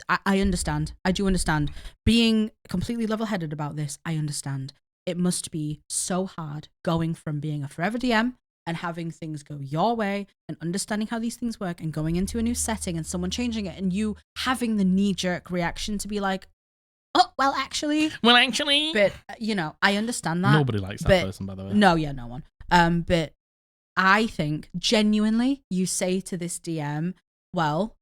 I understand. I do understand. Being completely level-headed about this, I understand. It must be so hard going from being a forever DM and having things go your way and understanding how these things work and going into a new setting and someone changing it and you having the knee-jerk reaction to be like, oh, well, actually. But, I understand that. Nobody likes that person, by the way. No one. But I think, genuinely, you say to this DM, well,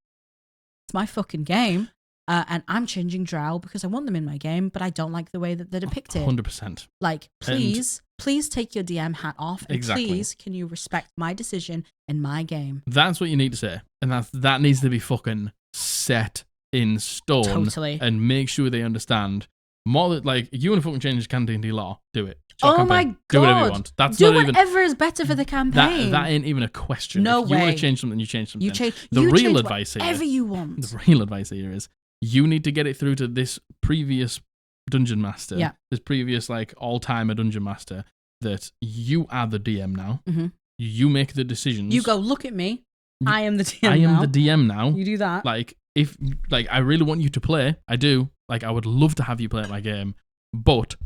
it's my fucking game. And I'm changing Drow because I want them in my game, but I don't like the way that they're depicted. 100%. Like, please take your DM hat off. And please, can you respect my decision in my game? That's what you need to say. And that needs to be fucking set in stone. Totally. And make sure they understand. More that, like, you want to fucking change D&D law, do it. My God. Do whatever you want. That's do not whatever is better for the campaign. That ain't even a question. No if way. You want to change something, you change something. The real advice here. Whatever you want. The real advice here is you need to get it through to this previous dungeon master. Yeah. This previous, like, all-timer dungeon master that you are the DM now. Mm-hmm. You make the decisions. You go, look at me. I am the DM now. I am the DM now. You do that. Like, if, like, I really want you to play. I do. Like, I would love to have you play my game. But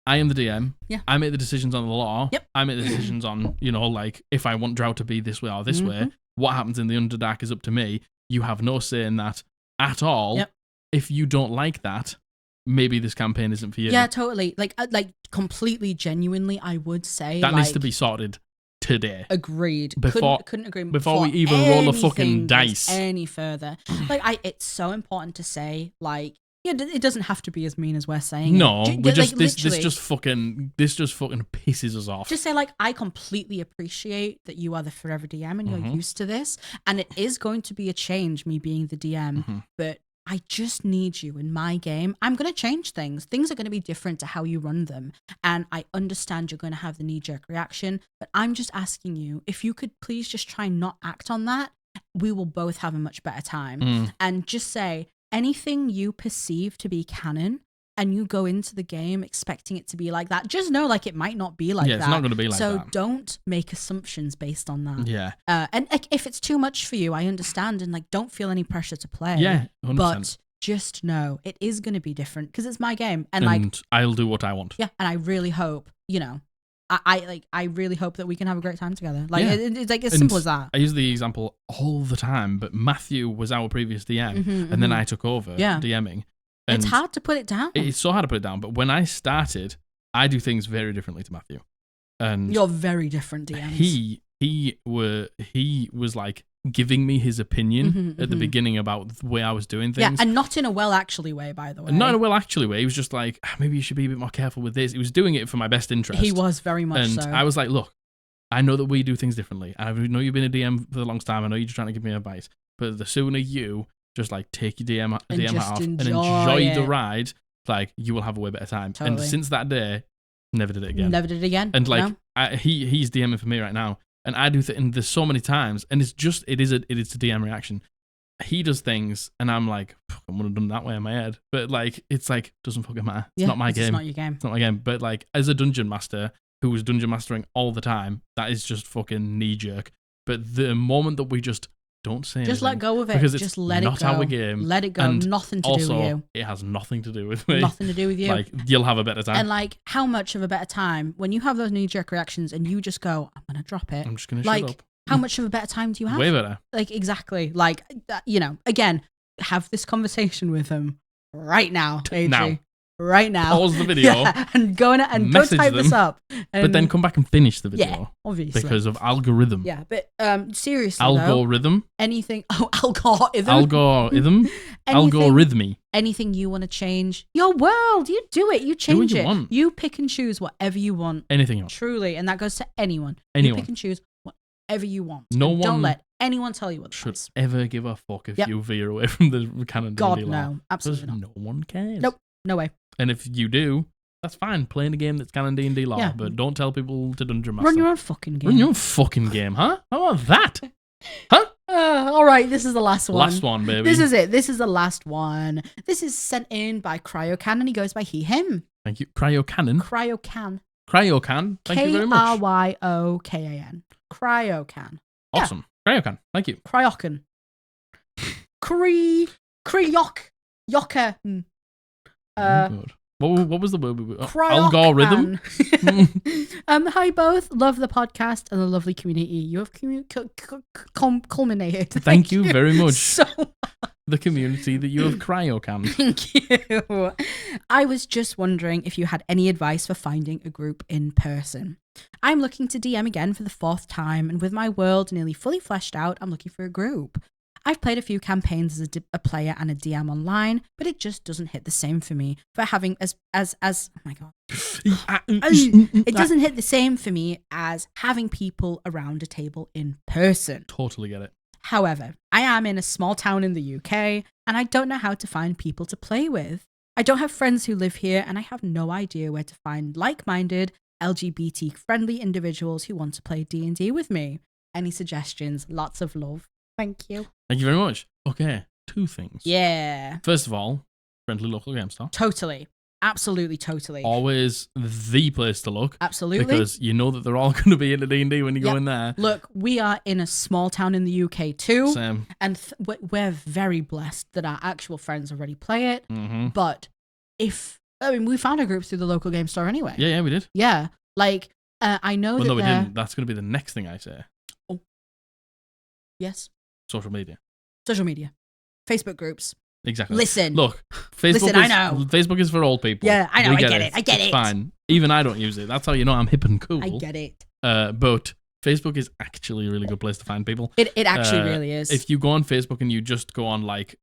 I am the DM. Yeah. I make the decisions on the law. Yep. I make the decisions on, like, if I want Drow to be this way or this way. What happens in the Underdark is up to me. You have no say in that at all. Yep. If you don't like that, maybe this campaign isn't for you. Yeah, totally. Like completely genuinely, I would say that needs to be sorted today. Agreed. Couldn't agree before we even roll a fucking dice any further. Like, it's so important to say, like, yeah, it doesn't have to be as mean as we're saying. No, this literally, just fucking pisses us off. Just say, like, I completely appreciate that you are the forever DM and you're used to this, and it is going to be a change, me being the DM, but I just need you in my game. I'm going to change things. Things are going to be different to how you run them, and I understand you're going to have the knee-jerk reaction, but I'm just asking you, if you could please just try and not act on that, we will both have a much better time. And just say, anything you perceive to be canon and you go into the game expecting it to be like that, just know, like, it might not be like that. Yeah, it's not going to be like that. So don't make assumptions based on that. Yeah. And like, if it's too much for you, I understand, and, like, don't feel any pressure to play. Yeah, 100%. But just know it is going to be different because it's my game. And like, I'll do what I want. Yeah, and I really hope, I really hope that we can have a great time together. Like, it's like as simple as that. I use the example all the time, but Matthew was our previous DM, and then I took over DMing. And it's hard to put it down. It's so hard to put it down, but when I started, I do things very differently to Matthew. And you're very different DMs. He was like giving me his opinion at the beginning about the way I was doing things. Yeah, and not in a well-actually way, by the way. Not in a well-actually way. He was just like, maybe you should be a bit more careful with this. He was doing it for my best interest. He was very much so. And I was like, look, I know that we do things differently. I know you've been a DM for the longest time. I know you're just trying to give me advice. But the sooner you just, like, take your DM hat off and enjoy the ride, like, you will have a way better time. Totally. And since that day, never did it again. And, like, no? He's DMing for me right now. And I do and there's so many times, and it is a DM reaction. He does things, and I'm like, I would have done that way in my head. But, like, it's like, doesn't fucking matter. It's not my game. It's not your game. It's not my game. But, like, as a dungeon master who was dungeon mastering all the time, that is just fucking knee jerk. But the moment that we just don't say anything, just let go of it. Because just let it go. It's not our game. Let it go. And nothing to also, do with you. It has nothing to do with me. Nothing to do with you. Like, you'll have a better time. And, like, how much of a better time when you have those knee-jerk reactions and you just go, I'm going to drop it. I'm just going to like, shut up. How much of a better time do you have? Way better. Like, exactly. Like, again, have this conversation with him right now, Adrie. Now. Right now. Pause the video. And go type this up. But then come back and finish the video. Yeah, obviously. Because of algorithm. Yeah, but seriously, algorithm. Anything. Oh, algorithm. Algorithm. Algorithmy. Anything you want to change. Your world. You do it. You change do what you it. Want. You pick and choose whatever you want. Anything else. Truly. And that goes to anyone. Anyone. You pick and choose whatever you want. No one. Don't let anyone tell you what should ever give a fuck if you veer away from the canon. God, law. no. Absolutely not. No one cares. Nope. No way. And if you do, that's fine. Playing a game that's canon D&D law, but don't tell people to dungeon master. Run your own fucking game. Run your own fucking game, huh? How about that? Huh? All right, this is the last one. Last one, baby. This is it. This is the last one. This is sent in by Kryokan, and he goes by he, him. Thank you. Kryokan. Kryokan. Kryokan. Thank you very much. Kryokan. Kryokan. Awesome. Kryokan. Thank you. Kryokan. Kryokan. Good. What was the word? Kryokan. Algorithm. Hi both. Love the podcast and the lovely community you have culminated. Thank you very much. So the community that you have Kryokan. Thank you. I was just wondering if you had any advice for finding a group in person. I'm looking to DM again for the 4th time, and with my world nearly fully fleshed out, I'm looking for a group. I've played a few campaigns as a player and a DM online, but it just doesn't hit the same for me for having oh my god. It doesn't hit the same for me as having people around a table in person. Totally get it. However, I am in a small town in the UK, and I don't know how to find people to play with. I don't have friends who live here, and I have no idea where to find like-minded, LGBT-friendly individuals who want to play D&D with me. Any suggestions? Lots of love. Thank you. Thank you very much. Okay, 2 things. Yeah. First of all, friendly local game store. Totally. Absolutely, totally. Always the place to look. Absolutely. Because you know that they're all going to be into D&D when you go in there. Look, we are in a small town in the UK too. Same. And we're very blessed that our actual friends already play it. Mm-hmm. But we found a group through the local game store anyway. Yeah, we did. Yeah. Like, I know that no, we didn't. That's going to be the next thing I say. Oh. Yes. Social media. Facebook groups. Exactly. Listen. Look, Facebook I know. Facebook is for old people. Yeah, I know. I get it. It's fine. Even I don't use it. That's how you know I'm hip and cool. I get it. But Facebook is actually a really good place to find people. It actually really is. If you go on Facebook and you just go on like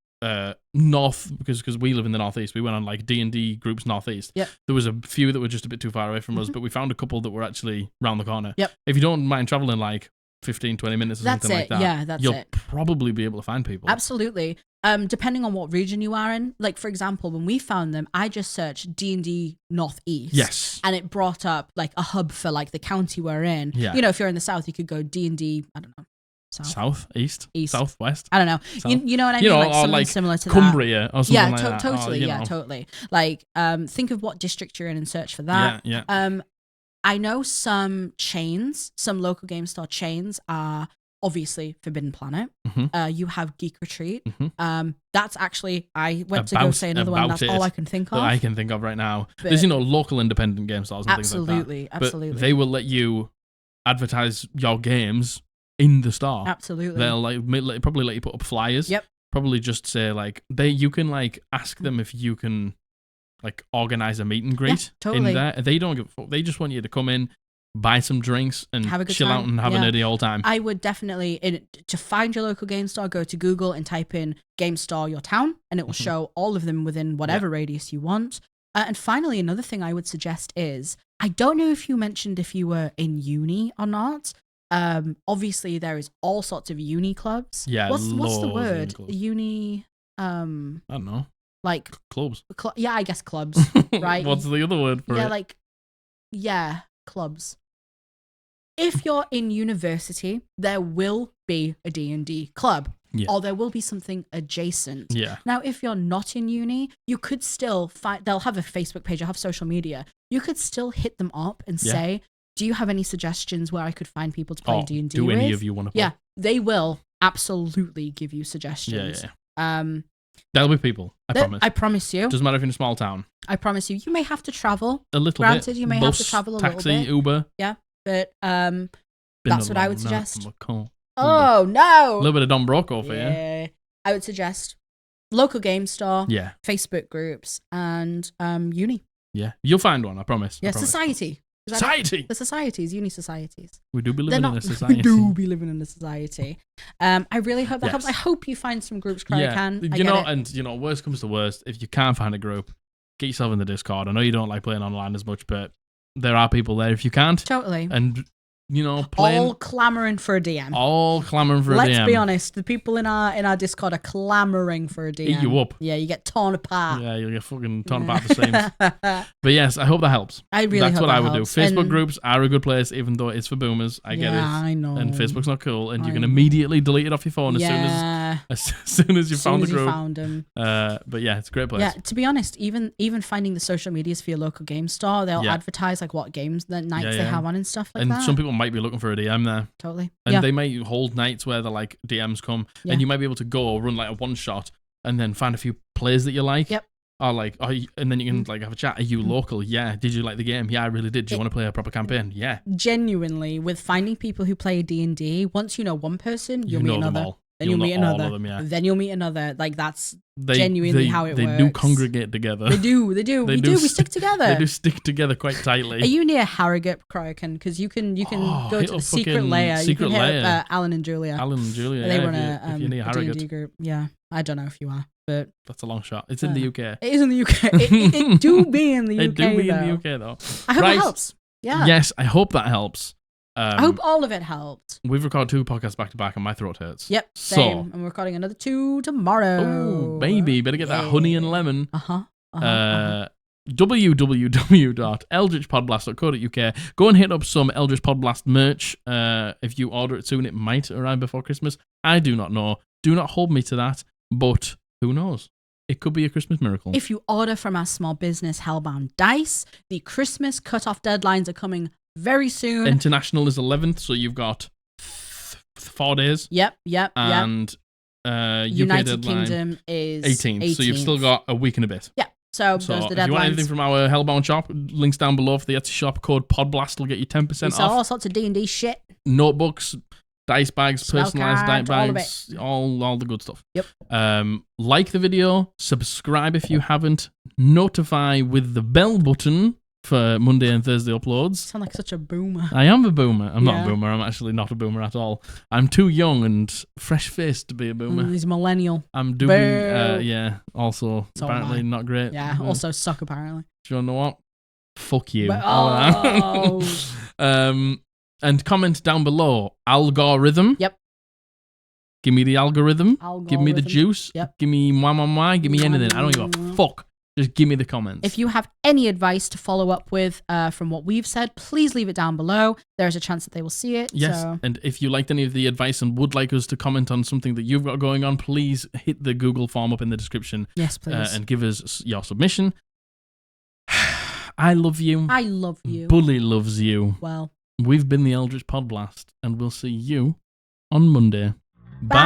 north, because we live in the northeast, we went on like D&D groups northeast. Yep. There was a few that were just a bit too far away from us, but we found a couple that were actually round the corner. Yep. If you don't mind traveling like 15, 20 minutes or something like that, you'll probably be able to find people. Absolutely. Depending on what region you are in. Like, for example, when we found them, I just searched D&D Northeast. Yes. And it brought up like a hub for like the county we're in. Yeah. You know, if you're in the south, you could go D&D, I don't know. South, east, southwest. I don't know. You know what I mean? Like something like similar to Cumbria that. or something like that. Totally. Totally. Like, think of what district you're in and search for that. Yeah. I know some local game store chains are obviously Forbidden Planet. Mm-hmm. You have Geek Retreat. Mm-hmm. That's actually, I went to go say another one. That's all I can think of. That I can think of right now. There's, local independent game stores and things like that. Absolutely. But they will let you advertise your games in the store. Absolutely. They'll probably let you put up flyers. Yep. Probably just say like you can like ask them if you can like organize a meet and greet in there. They don't give a fuck. They just want you to come in, buy some drinks, and have a good chill time. out and have a nerdy old time. I would definitely, to find your local game store, go to Google and type in game store your town, and it will show all of them within whatever radius you want. And finally, another thing I would suggest is, I don't know if you mentioned if you were in uni or not. Obviously, there is all sorts of uni clubs. Yeah, what's the word? Uni. I don't know. Like clubs. Yeah, I guess clubs. Right. What's the other word for it? Clubs. If you're in university, there will be a D&D club. Yeah. Or there will be something adjacent. Yeah. Now, if you're not in uni, you could still find, they'll have a Facebook page, they'll have social media. You could still hit them up and say, do you have any suggestions where I could find people to play D&D with? Do any of you want to play? Yeah, they will absolutely give you suggestions. Yeah. There'll be people, I promise. I promise you. Doesn't matter if you're in a small town. I promise you. You may have to travel. A little Granted, bit. you may have to travel a little bit. Taxi, Uber. Yeah, but that's what I would suggest. Oh, no. A little bit of Don Broco for you. I would suggest local game store, Facebook groups, and uni. Yeah, you'll find one, I promise. Yeah, society. Society. The societies, uni societies. We do be living in a society. We do be living in a society. I really hope that helps. I hope you find some groups, Kryokan. And worst comes to worst, if you can't find a group, get yourself in the Discord. I know you don't like playing online as much, but there are people there if you can't. Totally. And playing. All clamoring for a DM. All clamoring for a DM. Let's be honest. The people in our Discord are clamoring for a DM. Eat you up. Yeah, you get torn apart. Yeah, you'll get fucking torn apart the same. But yes, I hope that helps. I really That's hope what that I would helps. do. Facebook And groups are a good place, even though it's for boomers. I get it. Yeah, I know. And Facebook's not cool, and you I can know. immediately delete it off your phone Yeah. as soon as you found the group. found them. But yeah, it's a great place. Yeah, to be honest, even finding the social medias for your local game store, they'll advertise like what games the nights they have on and stuff like that. And some people might be looking for a DM there. Totally. And they might hold nights where they're like DMs come, and you might be able to go run like a one shot, and then find a few players that you like. Yep. Or like, and then you can like have a chat. Are you local? Yeah. Did you like the game? Yeah, I really did. Do you want to play a proper campaign? Yeah. Genuinely, with finding people who play D&D, once you know one person, you'll meet another. Then you'll meet another. Them, yeah. Then you'll meet another. Like that's genuinely how it works. They do congregate together. They do. We stick together. They do stick together quite tightly. Are you near Harrogate, Kryokan? Because you can go to the secret layer. You can hit up Alan and Julia. They run a D&D group. Yeah, I don't know if you are, but that's a long shot. It's in the UK. It is in the UK. it do be in the UK. It do be in the UK though. I hope it helps. Yeah. Yes, I hope that helps. I hope all of it helped. We've recorded 2 podcasts back to back, and my throat hurts. Yep, same. And we're recording another 2 tomorrow. Oh, baby, better get that honey and lemon. www.eldritchpodblast.co.uk. Go and hit up some Eldritch Podblast merch. If you order it soon, it might arrive before Christmas. I do not know. Do not hold me to that, but who knows? It could be a Christmas miracle. If you order from our small business, Hellbound Dice, the Christmas cutoff deadlines are coming very soon. International is 11th, so you've got 4 days. Yep. And United Kingdom is 18th, so you've still got a week and a bit. Yeah. So those are the deadlines. If you want anything from our Hellbound shop, links down below for the Etsy shop. Code PODBLAST will get you 10% off. We sell all sorts of D&D shit. Notebooks, dice bags, Spell personalized cards, dice bags, all the good stuff. Yep. Like the video, subscribe if you haven't, notify with the bell button for Monday and Thursday uploads. You sound like such a boomer. I am a boomer. I'm not a boomer. I'm actually not a boomer at all. I'm too young and fresh-faced to be a boomer. He's a millennial. I'm also So apparently not great. Yeah, also suck apparently. Do you know what? Fuck you. And comment down below. Algorithm. Yep. Give me the algorithm. Give me the juice. Yep. Give me mwah. Give me anything. I don't give a fuck. Just give me the comments. If you have any advice to follow up with from what we've said, please leave it down below. There's a chance that they will see it. Yes, and if you liked any of the advice and would like us to comment on something that you've got going on, please hit the Google form up in the description. Yes, please. And give us your submission. I love you. I love you. Bully loves you. Well, we've been the Eldritch Podblast, and we'll see you on Monday. Bye.